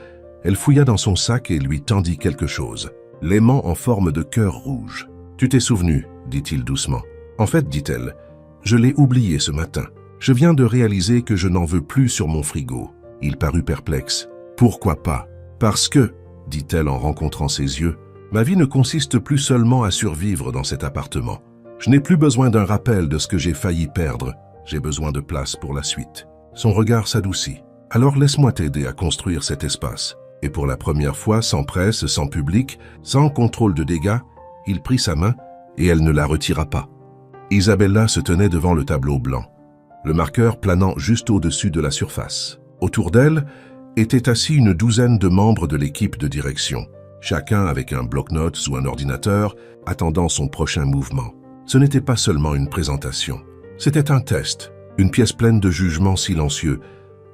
elle fouilla dans son sac et lui tendit quelque chose. L'aimant en forme de cœur rouge. Tu t'es souvenu, dit-il doucement. En fait, dit-elle, je l'ai oublié ce matin. Je viens de réaliser que je n'en veux plus sur mon frigo. Il parut perplexe. Pourquoi pas? Parce que, dit-elle en rencontrant ses yeux, ma vie ne consiste plus seulement à survivre dans cet appartement. Je n'ai plus besoin d'un rappel de ce que j'ai failli perdre. J'ai besoin de place pour la suite. Son regard s'adoucit. Alors laisse-moi t'aider à construire cet espace. Et pour la première fois, sans presse, sans public, sans contrôle de dégâts, il prit sa main et elle ne la retira pas. Isabella se tenait devant le tableau blanc, le marqueur planant juste au-dessus de la surface. Autour d'elle étaient assis une douzaine de membres de l'équipe de direction, chacun avec un bloc-notes ou un ordinateur, attendant son prochain mouvement. Ce n'était pas seulement une présentation, c'était un test, une pièce pleine de jugements silencieux,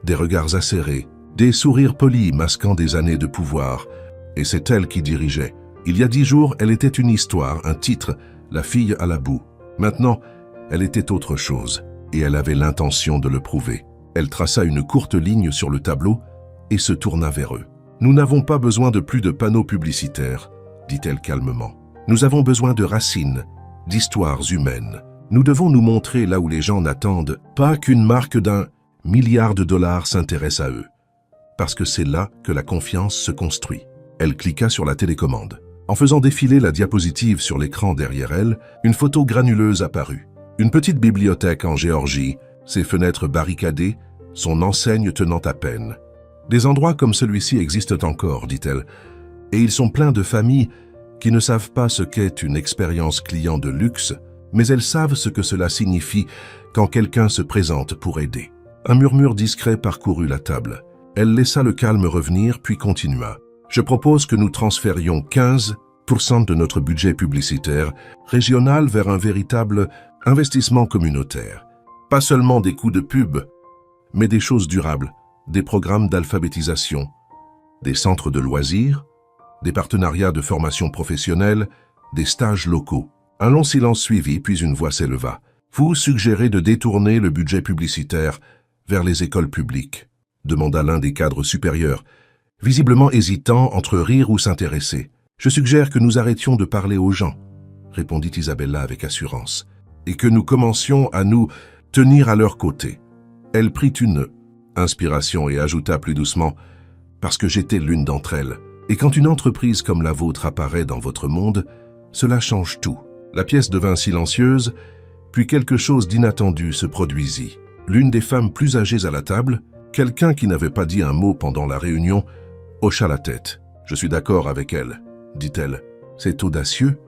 des regards acérés, des sourires polis masquant des années de pouvoir. Et c'est elle qui dirigeait. Il y a 10 jours, elle était une histoire, un titre, la fille à la boue. Maintenant, elle était autre chose, et elle avait l'intention de le prouver. Elle traça une courte ligne sur le tableau et se tourna vers eux. « Nous n'avons pas besoin de plus de panneaux publicitaires, dit-elle calmement. Nous avons besoin de racines, d'histoires humaines. Nous devons nous montrer là où les gens n'attendent pas qu'une marque d'1 milliard de dollars s'intéresse à eux. Parce que c'est là que la confiance se construit. » Elle cliqua sur la télécommande. En faisant défiler la diapositive sur l'écran derrière elle, une photo granuleuse apparut. Une petite bibliothèque en Géorgie, ses fenêtres barricadées, son enseigne tenant à peine. Des endroits comme celui-ci existent encore, dit-elle, et ils sont pleins de familles qui ne savent pas ce qu'est une expérience client de luxe, mais elles savent ce que cela signifie quand quelqu'un se présente pour aider. Un murmure discret parcourut la table. Elle laissa le calme revenir, puis continua. Je propose que nous transférions 15% de notre budget publicitaire régional vers un véritable investissement communautaire. Pas seulement des coûts de pub, mais des choses durables, des programmes d'alphabétisation, des centres de loisirs, des partenariats de formation professionnelle, des stages locaux. Un long silence suivit, puis une voix s'éleva. Vous suggérez de détourner le budget publicitaire vers les écoles publiques, demanda l'un des cadres supérieurs, visiblement hésitant entre rire ou s'intéresser. Je suggère que nous arrêtions de parler aux gens, répondit Isabella avec assurance, et que nous commencions à nous tenir à leur côté. Elle prit une inspiration et ajouta plus doucement, parce que j'étais l'une d'entre elles. Et quand une entreprise comme la vôtre apparaît dans votre monde, cela change tout. La pièce devint silencieuse, puis quelque chose d'inattendu se produisit. L'une des femmes plus âgées à la table, quelqu'un qui n'avait pas dit un mot pendant la réunion, hocha la tête. « Je suis d'accord avec elle », dit-elle. « C'est audacieux,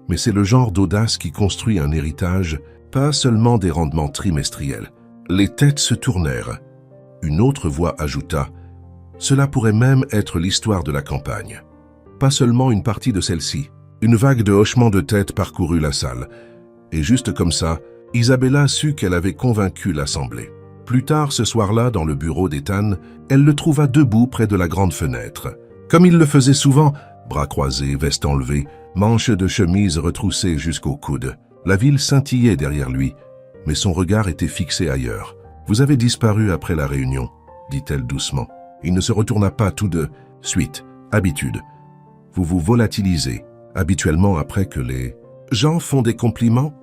mais c'est le genre d'audace qui construit un héritage, pas seulement des rendements trimestriels. » Les têtes se tournèrent. Une autre voix ajouta « Cela pourrait même être l'histoire de la campagne. » Pas seulement une partie de celle-ci. Une vague de hochements de tête parcourut la salle. Et juste comme ça, Isabella sut qu'elle avait convaincu l'assemblée. Plus tard ce soir-là, dans le bureau d'Ethan, elle le trouva debout près de la grande fenêtre. Comme il le faisait souvent, bras croisés, veste enlevée, manches de chemise retroussées jusqu'au coude. La ville scintillait derrière lui, mais son regard était fixé ailleurs. « Vous avez disparu après la réunion, » dit-elle doucement. Il ne se retourna pas tout de suite. Habitude. Vous vous volatilisez, habituellement après que les gens font des compliments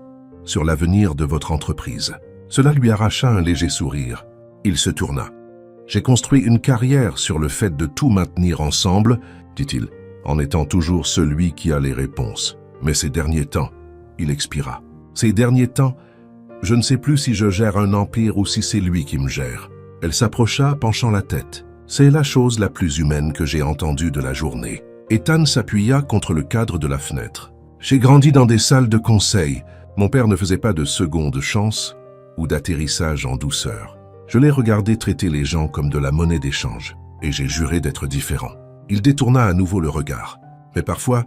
sur l'avenir de votre entreprise. Cela lui arracha un léger sourire. Il se tourna. « J'ai construit une carrière sur le fait de tout maintenir ensemble, » dit-il, en étant toujours celui qui a les réponses. Mais ces derniers temps, il expira. Ces derniers temps, je ne sais plus si je gère un empire ou si c'est lui qui me gère. Elle s'approcha, penchant la tête. C'est la chose la plus humaine que j'ai entendue de la journée. Ethan s'appuya contre le cadre de la fenêtre. J'ai grandi dans des salles de conseil. Mon père ne faisait pas de seconde chance ou d'atterrissage en douceur. Je l'ai regardé traiter les gens comme de la monnaie d'échange, et j'ai juré d'être différent. Il détourna à nouveau le regard. Mais parfois,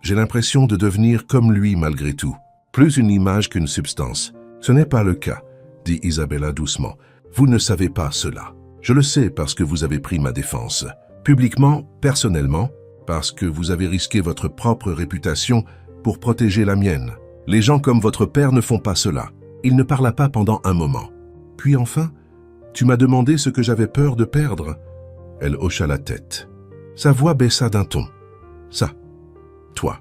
j'ai l'impression de devenir comme lui malgré tout. Plus une image qu'une substance. Ce n'est pas le cas, dit Isabella doucement. Vous ne savez pas cela. Je le sais parce que vous avez pris ma défense. Publiquement, personnellement, parce que vous avez risqué votre propre réputation pour protéger la mienne. Les gens comme votre père ne font pas cela. Il ne parla pas pendant un moment. Puis enfin, tu m'as demandé ce que j'avais peur de perdre. Elle hocha la tête. Sa voix baissa d'un ton. Ça, toi.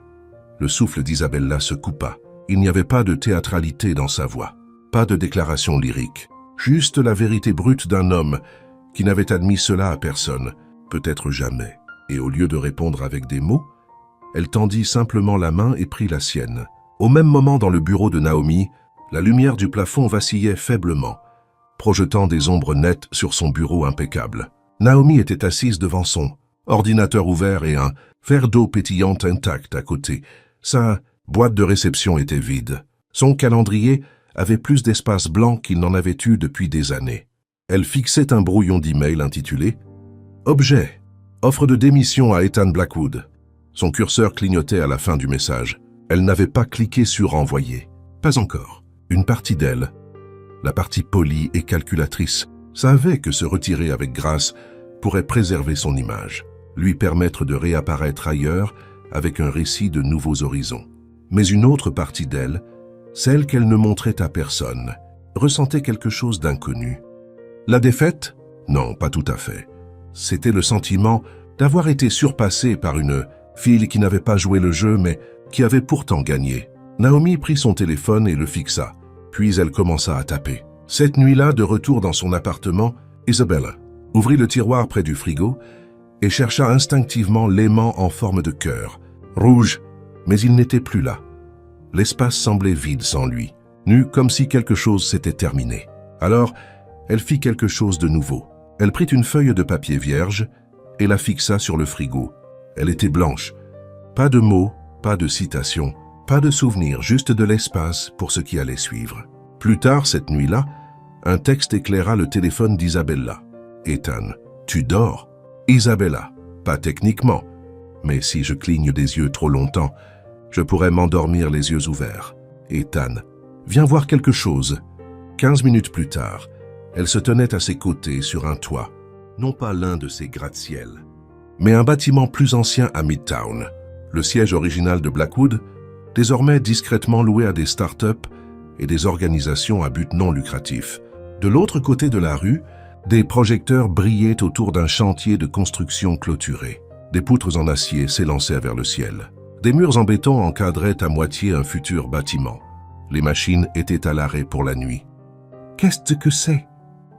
Le souffle d'Isabella se coupa. Il n'y avait pas de théâtralité dans sa voix, pas de déclaration lyrique, juste la vérité brute d'un homme qui n'avait admis cela à personne, peut-être jamais. Et au lieu de répondre avec des mots, elle tendit simplement la main et prit la sienne. Au même moment dans le bureau de Naomi, la lumière du plafond vacillait faiblement, projetant des ombres nettes sur son bureau impeccable. Naomi était assise devant son ordinateur ouvert et un verre d'eau pétillante intact à côté. Sa boîte de réception était vide. Son calendrier avait plus d'espace blanc qu'il n'en avait eu depuis des années. Elle fixait un brouillon d'email intitulé « Objet, offre de démission à Ethan Blackwood ». Son curseur clignotait à la fin du message. Elle n'avait pas cliqué sur « Envoyer ». Pas encore. Une partie d'elle, la partie polie et calculatrice, savait que se retirer avec grâce pourrait préserver son image, lui permettre de réapparaître ailleurs avec un récit de nouveaux horizons. Mais une autre partie d'elle, celle qu'elle ne montrait à personne, ressentait quelque chose d'inconnu. La défaite? Non, pas tout à fait. C'était le sentiment d'avoir été surpassée par une fille qui n'avait pas joué le jeu mais qui avait pourtant gagné. Naomi prit son téléphone et le fixa, puis elle commença à taper. Cette nuit-là, de retour dans son appartement, Isabella ouvrit le tiroir près du frigo et chercha instinctivement l'aimant en forme de cœur, rouge, mais il n'était plus là. L'espace semblait vide sans lui, nu comme si quelque chose s'était terminé. Alors, elle fit quelque chose de nouveau. Elle prit une feuille de papier vierge et la fixa sur le frigo. Elle était blanche. Pas de mots, pas de citations, pas de souvenirs, juste de l'espace pour ce qui allait suivre. Plus tard, cette nuit-là, un texte éclaira le téléphone d'Isabella. « Ethan, tu dors ?»« Isabella, pas techniquement, mais si je cligne des yeux trop longtemps, je pourrais m'endormir les yeux ouverts. Ethan, viens voir quelque chose. » 15 minutes plus tard, elle se tenait à ses côtés sur un toit, non pas l'un de ses gratte-ciel, mais un bâtiment plus ancien à Midtown, le siège original de Blackwood, désormais discrètement loué à des start-up et des organisations à but non lucratif. De l'autre côté de la rue, des projecteurs brillaient autour d'un chantier de construction clôturé. Des poutres en acier s'élançaient vers le ciel. Des murs en béton encadraient à moitié un futur bâtiment. Les machines étaient à l'arrêt pour la nuit. « Qu'est-ce que c'est ?»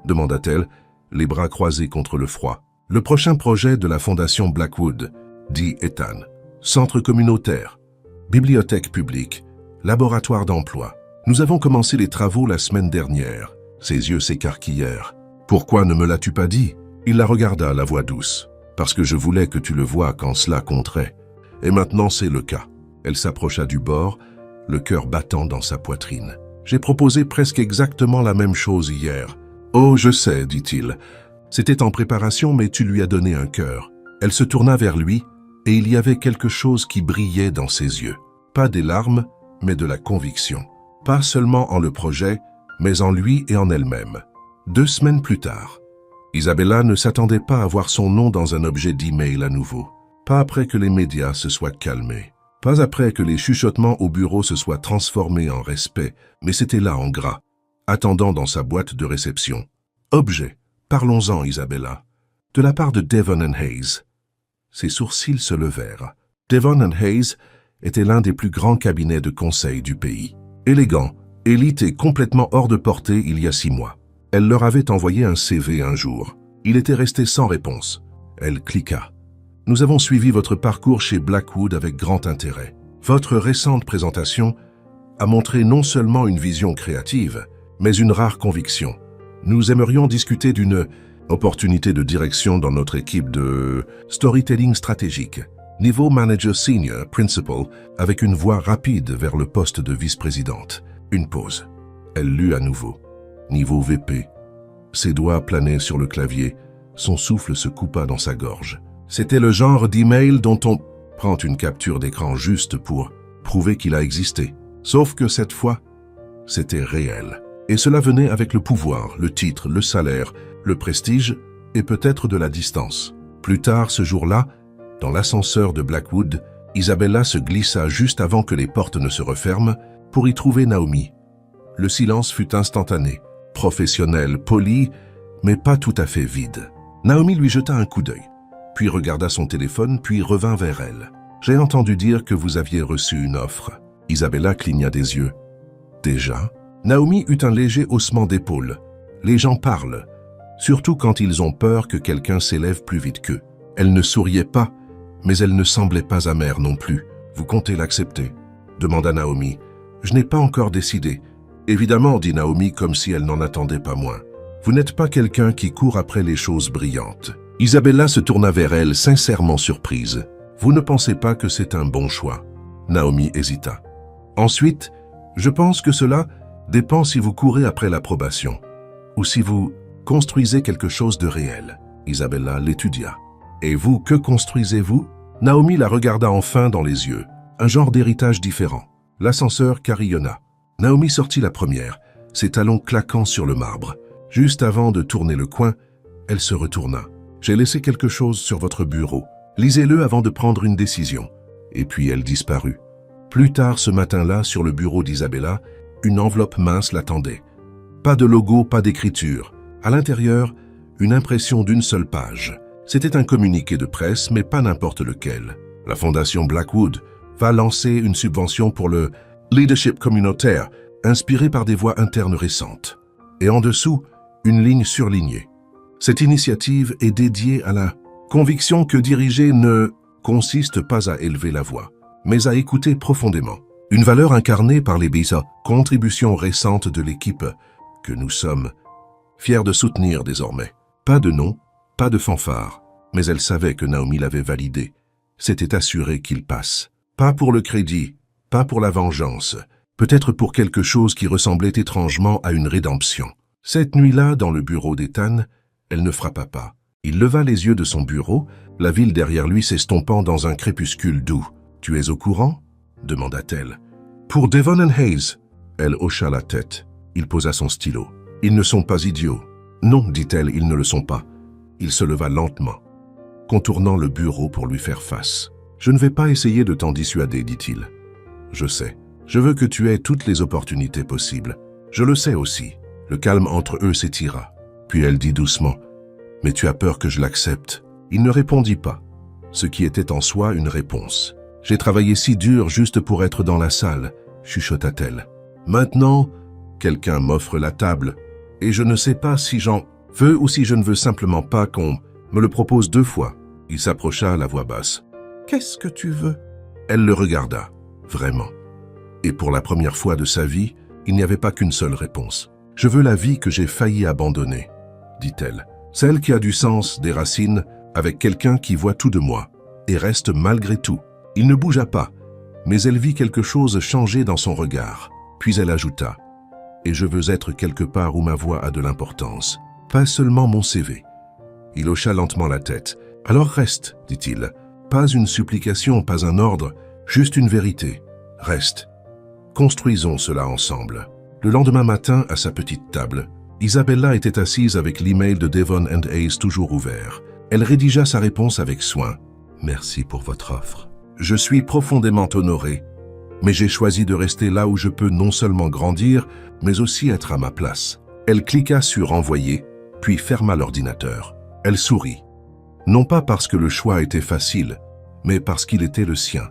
demanda-t-elle, les bras croisés contre le froid. « Le prochain projet de la fondation Blackwood, » dit Ethan. « Centre communautaire, bibliothèque publique, laboratoire d'emploi. Nous avons commencé les travaux la semaine dernière. » Ses yeux s'écarquillèrent. « Pourquoi ne me l'as-tu pas dit ?» Il la regarda, la voix douce. « Parce que je voulais que tu le voies quand cela compterait. Et maintenant c'est le cas. » Elle s'approcha du bord, le cœur battant dans sa poitrine. « J'ai proposé presque exactement la même chose hier. »« Oh, je sais, dit-il. C'était en préparation, mais tu lui as donné un cœur. » Elle se tourna vers lui, et il y avait quelque chose qui brillait dans ses yeux. Pas des larmes, mais de la conviction. Pas seulement en le projet, mais en lui et en elle-même. 2 semaines plus tard, Isabella ne s'attendait pas à voir son nom dans un objet d'email à nouveau. Pas après que les médias se soient calmés. Pas après que les chuchotements au bureau se soient transformés en respect, mais c'était là en gras, attendant dans sa boîte de réception. Objet, parlons-en, Isabella. De la part de Devon & Hayes. Ses sourcils se levèrent. Devon & Hayes était l'un des plus grands cabinets de conseil du pays. Élégant, élite et complètement hors de portée il y a 6 mois. Elle leur avait envoyé un CV un jour. Il était resté sans réponse. Elle cliqua. « Nous avons suivi votre parcours chez Blackwood avec grand intérêt. Votre récente présentation a montré non seulement une vision créative, mais une rare conviction. Nous aimerions discuter d'une opportunité de direction dans notre équipe de storytelling stratégique. Niveau manager senior, principal, avec une voix rapide vers le poste de vice-présidente. Une pause. Elle lut à nouveau. Niveau VP. Ses doigts planaient sur le clavier. Son souffle se coupa dans sa gorge. C'était le genre d'email dont on prend une capture d'écran juste pour prouver qu'il a existé. Sauf que cette fois, c'était réel. Et cela venait avec le pouvoir, le titre, le salaire, le prestige et peut-être de la distance. Plus tard ce jour-là, dans l'ascenseur de Blackwood, Isabella se glissa juste avant que les portes ne se referment pour y trouver Naomi. Le silence fut instantané, professionnel, poli, mais pas tout à fait vide. Naomi lui jeta un coup d'œil, puis regarda son téléphone, puis revint vers elle. « J'ai entendu dire que vous aviez reçu une offre. » Isabella cligna des yeux. « Déjà ?» Naomi eut un léger haussement d'épaule. Les gens parlent, surtout quand ils ont peur que quelqu'un s'élève plus vite qu'eux. Elle ne souriait pas, mais elle ne semblait pas amère non plus. « Vous comptez l'accepter ?» demanda Naomi. « Je n'ai pas encore décidé. » Évidemment, dit Naomi comme si elle n'en attendait pas moins. « Vous n'êtes pas quelqu'un qui court après les choses brillantes. » Isabella se tourna vers elle, sincèrement surprise. « Vous ne pensez pas que c'est un bon choix ?» Naomi hésita. « Ensuite, je pense que cela dépend si vous courez après l'approbation ou si vous construisez quelque chose de réel. » Isabella l'étudia. « Et vous, que construisez-vous » Naomi la regarda enfin dans les yeux. Un genre d'héritage différent. L'ascenseur carillonna. Naomi sortit la première, ses talons claquant sur le marbre. Juste avant de tourner le coin, elle se retourna. « J'ai laissé quelque chose sur votre bureau. Lisez-le avant de prendre une décision. » Et puis elle disparut. Plus tard ce matin-là, sur le bureau d'Isabella, une enveloppe mince l'attendait. Pas de logo, pas d'écriture. À l'intérieur, une impression d'une seule page. C'était un communiqué de presse, mais pas n'importe lequel. La fondation Blackwood va lancer une subvention pour le leadership communautaire, inspiré par des voix internes récentes. Et en dessous, une ligne surlignée. Cette initiative est dédiée à la conviction que diriger ne consiste pas à élever la voix, mais à écouter profondément. Une valeur incarnée par les BISA, contribution récente de l'équipe que nous sommes fiers de soutenir désormais. Pas de nom, pas de fanfare, mais elle savait que Naomi l'avait validé. C'était assuré qu'il passe. Pas pour le crédit, pas pour la vengeance, peut-être pour quelque chose qui ressemblait étrangement à une rédemption. Cette nuit-là, dans le bureau d'Ethan, elle ne frappa pas. Il leva les yeux de son bureau, la ville derrière lui s'estompant dans un crépuscule doux. « Tu es au courant ?» demanda-t-elle. « Pour Devon and Hayes ?» Elle hocha la tête. Il posa son stylo. « Ils ne sont pas idiots. »« Non, dit-elle, ils ne le sont pas. » Il se leva lentement, contournant le bureau pour lui faire face. « Je ne vais pas essayer de t'en dissuader, dit-il. Je sais. Je veux que tu aies toutes les opportunités possibles. Je le sais aussi. » Le calme entre eux s'étira. Puis elle dit doucement, « Mais tu as peur que je l'accepte ?» Il ne répondit pas, ce qui était en soi une réponse. « J'ai travaillé si dur juste pour être dans la salle, » chuchota-t-elle. « Maintenant, quelqu'un m'offre la table, et je ne sais pas si j'en veux ou si je ne veux simplement pas qu'on me le propose 2 fois. » Il s'approcha à la voix basse. « Qu'est-ce que tu veux ?» Elle le regarda, vraiment. Et pour la première fois de sa vie, il n'y avait pas qu'une seule réponse. « Je veux la vie que j'ai failli abandonner, » dit-elle. « Celle qui a du sens, des racines, avec quelqu'un qui voit tout de moi, et reste malgré tout. » Il ne bougea pas, mais elle vit quelque chose changer dans son regard. Puis elle ajouta, « Et je veux être quelque part où ma voix a de l'importance, pas seulement mon CV. » Il hocha lentement la tête. « Alors reste, dit-il. Pas une supplication, pas un ordre, juste une vérité. Reste. Construisons cela ensemble. » Le lendemain matin, à sa petite table, Isabella était assise avec l'email de Devon and Hayes toujours ouvert. Elle rédigea sa réponse avec soin. « Merci pour votre offre. Je suis profondément honoré, mais j'ai choisi de rester là où je peux non seulement grandir, mais aussi être à ma place. » Elle cliqua sur « Envoyer », puis ferma l'ordinateur. Elle sourit. Non pas parce que le choix était facile, mais parce qu'il était le sien.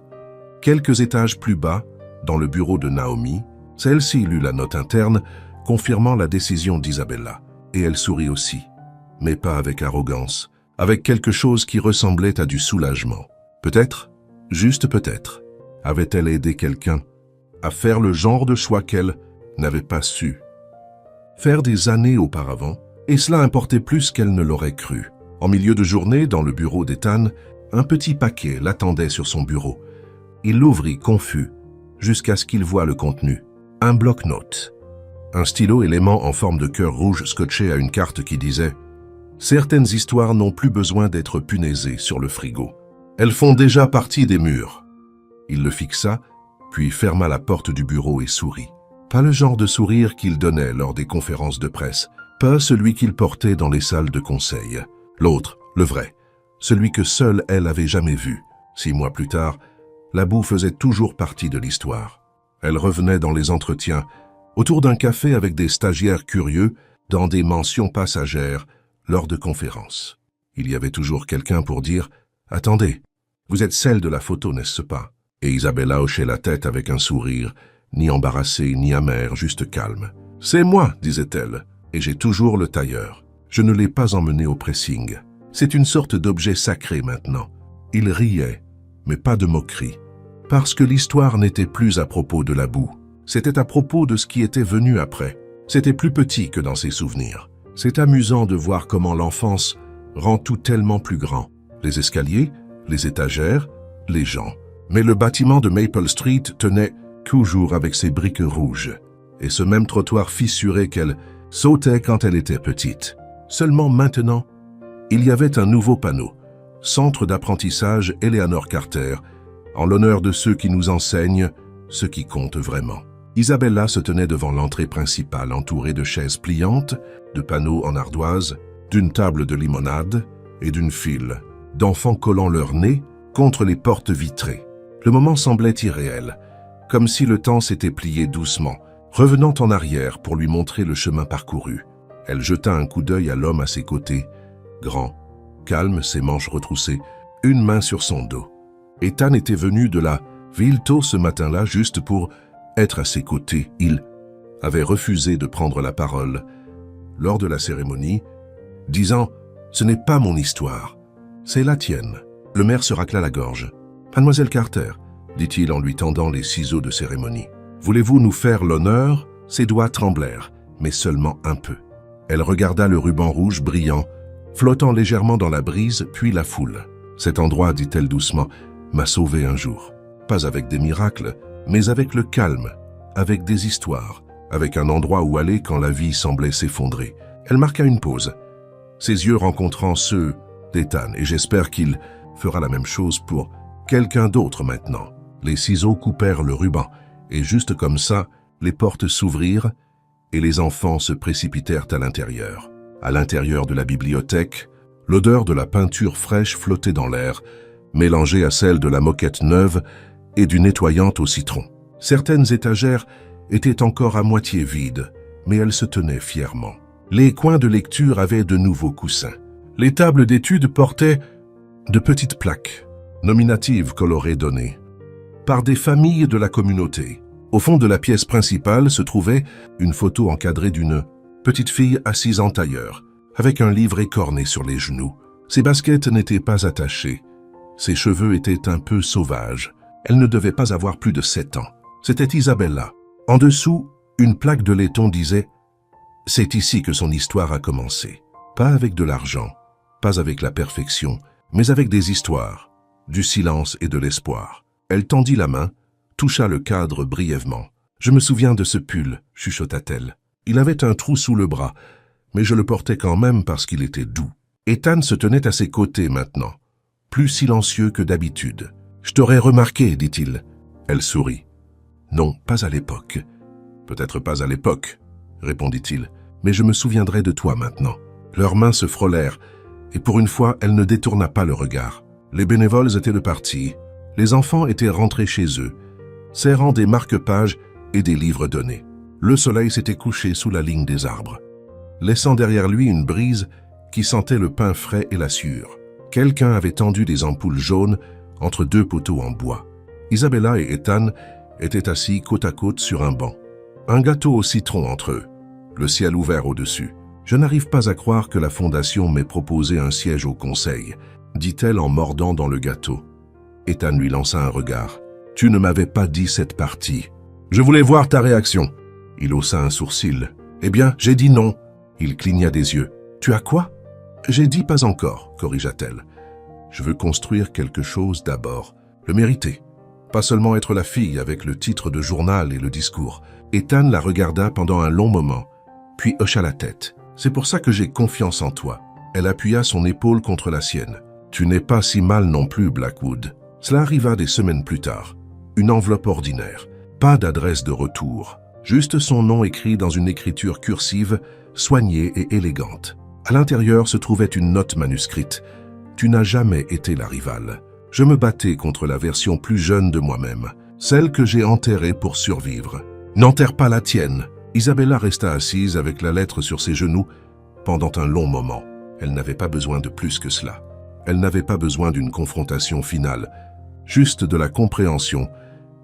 Quelques étages plus bas, dans le bureau de Naomi, celle-ci lut la note interne, confirmant la décision d'Isabella. Et elle sourit aussi, mais pas avec arrogance, avec quelque chose qui ressemblait à du soulagement. Peut-être, juste peut-être, avait-elle aidé quelqu'un à faire le genre de choix qu'elle n'avait pas su faire des années auparavant, et cela importait plus qu'elle ne l'aurait cru. En milieu de journée, dans le bureau d'Ethan, un petit paquet l'attendait sur son bureau. Il l'ouvrit confus, jusqu'à ce qu'il voie le contenu. Un bloc-notes. Un stylo élément en forme de cœur rouge scotché à une carte qui disait « Certaines histoires n'ont plus besoin d'être punaisées sur le frigo. Elles font déjà partie des murs. » Il le fixa, puis ferma la porte du bureau et sourit. Pas le genre de sourire qu'il donnait lors des conférences de presse, pas celui qu'il portait dans les salles de conseil. L'autre, le vrai, celui que seule elle avait jamais vu. 6 mois plus tard, la boue faisait toujours partie de l'histoire. Elle revenait dans les entretiens, autour d'un café avec des stagiaires curieux, dans des mentions passagères, lors de conférences. Il y avait toujours quelqu'un pour dire « Attendez, vous êtes celle de la photo, n'est-ce pas ?» Et Isabella hochait la tête avec un sourire, ni embarrassé, ni amer, juste calme. « C'est moi, disait-elle, et j'ai toujours le tailleur. Je ne l'ai pas emmené au pressing. C'est une sorte d'objet sacré maintenant. » Il riait, mais pas de moquerie, parce que l'histoire n'était plus à propos de la boue. C'était à propos de ce qui était venu après. C'était plus petit que dans ses souvenirs. C'est amusant de voir comment l'enfance rend tout tellement plus grand. Les escaliers, les étagères, les gens. Mais le bâtiment de Maple Street tenait toujours avec ses briques rouges, et ce même trottoir fissuré qu'elle sautait quand elle était petite. Seulement maintenant, il y avait un nouveau panneau, Centre d'apprentissage Eleanor Carter, en l'honneur de ceux qui nous enseignent ce qui compte vraiment. Isabella se tenait devant l'entrée principale, entourée de chaises pliantes, de panneaux en ardoise, d'une table de limonade et d'une file d'enfants collant leur nez contre les portes vitrées. Le moment semblait irréel, comme si le temps s'était plié doucement, revenant en arrière pour lui montrer le chemin parcouru. Elle jeta un coup d'œil à l'homme à ses côtés, grand, calme, ses manches retroussées, une main sur son dos. Ethan était venu de la ville tôt ce matin-là juste pour être à ses côtés. Il avait refusé de prendre la parole lors de la cérémonie, disant « Ce n'est pas mon histoire, c'est la tienne ». Le maire se racla la gorge. « Mademoiselle Carter », dit-il en lui tendant les ciseaux de cérémonie, « voulez-vous nous faire l'honneur ?» Ses doigts tremblèrent, mais seulement un peu. Elle regarda le ruban rouge brillant, flottant légèrement dans la brise, puis la foule. « Cet endroit, dit-elle doucement, m'a sauvé un jour. Pas avec des miracles, mais avec le calme, avec des histoires, avec un endroit où aller quand la vie semblait s'effondrer. » Elle marqua une pause, ses yeux rencontrant ceux d'Ethan, et j'espère qu'il fera la même chose pour quelqu'un d'autre maintenant. Les ciseaux coupèrent le ruban, et juste comme ça, les portes s'ouvrirent et les enfants se précipitèrent à l'intérieur. À l'intérieur de la bibliothèque, l'odeur de la peinture fraîche flottait dans l'air, mélangée à celle de la moquette neuve et du nettoyante au citron. Certaines étagères étaient encore à moitié vides, mais elles se tenaient fièrement. Les coins de lecture avaient de nouveaux coussins. Les tables d'études portaient de petites plaques, nominatives colorées données, par des familles de la communauté. Au fond de la pièce principale se trouvait une photo encadrée d'une petite fille assise en tailleur, avec un livre écorné sur les genoux. Ses baskets n'étaient pas attachées. Ses cheveux étaient un peu sauvages. Elle ne devait pas avoir plus de 7 ans. C'était Isabella. En dessous, une plaque de laiton disait « C'est ici que son histoire a commencé. Pas avec de l'argent, pas avec la perfection, mais avec des histoires, du silence et de l'espoir. » Elle tendit la main, toucha le cadre brièvement. « Je me souviens de ce pull, » chuchota-t-elle. Il avait un trou sous le bras, mais je le portais quand même parce qu'il était doux. Ethan se tenait à ses côtés maintenant, plus silencieux que d'habitude. « Je t'aurais remarqué, dit-il. » Elle sourit. « Non, pas à l'époque. »« Peut-être pas à l'époque, » répondit-il, « mais je me souviendrai de toi maintenant. » Leurs mains se frôlèrent, et pour une fois, elle ne détourna pas le regard. Les bénévoles étaient repartis. Les enfants étaient rentrés chez eux, serrant des marque-pages et des livres donnés. Le soleil s'était couché sous la ligne des arbres, laissant derrière lui une brise qui sentait le pain frais et la sueur. Quelqu'un avait tendu des ampoules jaunes entre 2 poteaux en bois. Isabella et Ethan étaient assis côte à côte sur un banc. Un gâteau au citron entre eux, le ciel ouvert au-dessus. « Je n'arrive pas à croire que la Fondation m'ait proposé un siège au conseil, » dit-elle en mordant dans le gâteau. Ethan lui lança un regard. « Tu ne m'avais pas dit cette partie. Je voulais voir ta réaction. » Il haussa un sourcil. « Eh bien, j'ai dit non. » Il cligna des yeux. « Tu as quoi ?»« J'ai dit pas encore, » corrigea-t-elle. « Je veux construire quelque chose d'abord. Le mériter. Pas seulement être la fille avec le titre de journal et le discours. » Ethan la regarda pendant un long moment, puis hocha la tête. « C'est pour ça que j'ai confiance en toi. » Elle appuya son épaule contre la sienne. « Tu n'es pas si mal non plus, Blackwood. » Cela arriva des semaines plus tard. Une enveloppe ordinaire. Pas d'adresse de retour. Juste son nom écrit dans une écriture cursive, soignée et élégante. À l'intérieur se trouvait une note manuscrite. « Tu n'as jamais été la rivale. Je me battais contre la version plus jeune de moi-même, celle que j'ai enterrée pour survivre. N'enterre pas la tienne. » Isabella resta assise avec la lettre sur ses genoux pendant un long moment. Elle n'avait pas besoin de plus que cela. Elle n'avait pas besoin d'une confrontation finale, juste de la compréhension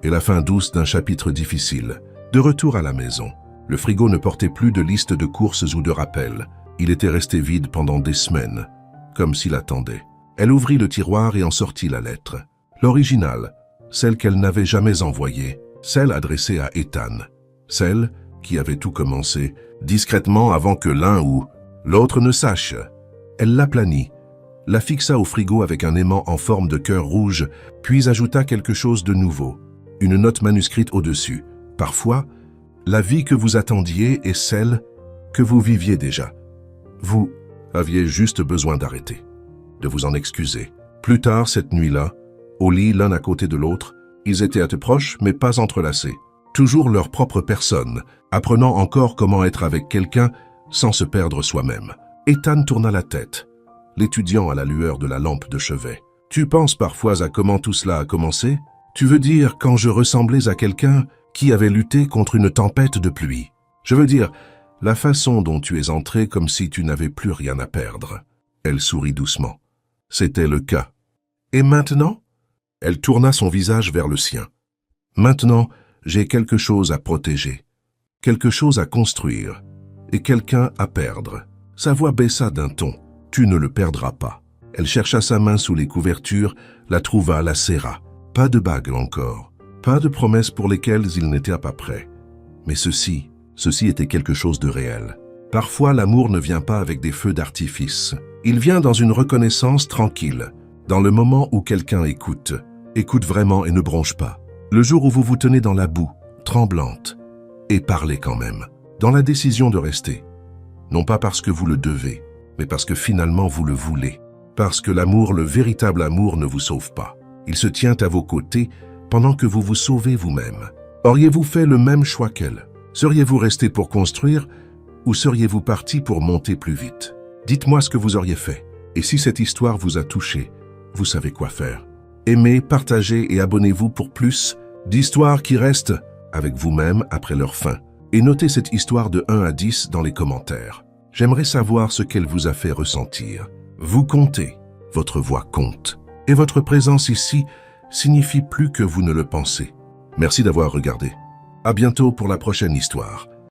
et la fin douce d'un chapitre difficile. De retour à la maison, le frigo ne portait plus de liste de courses ou de rappels. Il était resté vide pendant des semaines, comme s'il attendait. Elle ouvrit le tiroir et en sortit la lettre. L'originale, celle qu'elle n'avait jamais envoyée, celle adressée à Ethan, celle qui avait tout commencé, discrètement avant que l'un ou l'autre ne sache. Elle l'aplanit, la fixa au frigo avec un aimant en forme de cœur rouge, puis ajouta quelque chose de nouveau, une note manuscrite au-dessus. Parfois, la vie que vous attendiez est celle que vous viviez déjà. Vous aviez juste besoin d'arrêter, de vous en excuser. Plus tard cette nuit-là, au lit l'un à côté de l'autre, ils étaient à peu proches mais pas entrelacés. toujours leur propre personne, apprenant encore comment être avec quelqu'un sans se perdre soi-même. Ethan tourna la tête, l'étudiant à la lueur de la lampe de chevet. « Tu penses parfois à comment tout cela a commencé? Tu veux dire quand je ressemblais à quelqu'un qui avait lutté contre une tempête de pluie? Je veux dire, la façon dont tu es entré comme si tu n'avais plus rien à perdre. » Elle sourit doucement. C'était le cas. « Et maintenant ?» Elle tourna son visage vers le sien. « Maintenant, j'ai quelque chose à protéger, quelque chose à construire, et quelqu'un à perdre. » Sa voix baissa d'un ton. « Tu ne le perdras pas. » Elle chercha sa main sous les couvertures, la trouva, la serra. Pas de bague encore, pas de promesses pour lesquelles il n'était pas prêt. Mais ceci était quelque chose de réel. Parfois, l'amour ne vient pas avec des feux d'artifice. Il vient dans une reconnaissance tranquille, dans le moment où quelqu'un écoute vraiment et ne bronche pas. Le jour où vous vous tenez dans la boue, tremblante, et parlez quand même, dans la décision de rester. Non pas parce que vous le devez, mais parce que finalement vous le voulez. Parce que l'amour, le véritable amour, ne vous sauve pas. Il se tient à vos côtés pendant que vous vous sauvez vous-même. Auriez-vous fait le même choix qu'elle? Seriez-vous resté pour construire ou seriez-vous parti pour monter plus vite? Dites-moi ce que vous auriez fait. Et si cette histoire vous a touché, vous savez quoi faire. Aimez, partagez et abonnez-vous pour plus d'histoires qui restent avec vous-même après leur fin. Et notez cette histoire de 1 à 10 dans les commentaires. J'aimerais savoir ce qu'elle vous a fait ressentir. Vous comptez, votre voix compte. Et votre présence ici signifie plus que vous ne le pensez. Merci d'avoir regardé. À bientôt pour la prochaine histoire.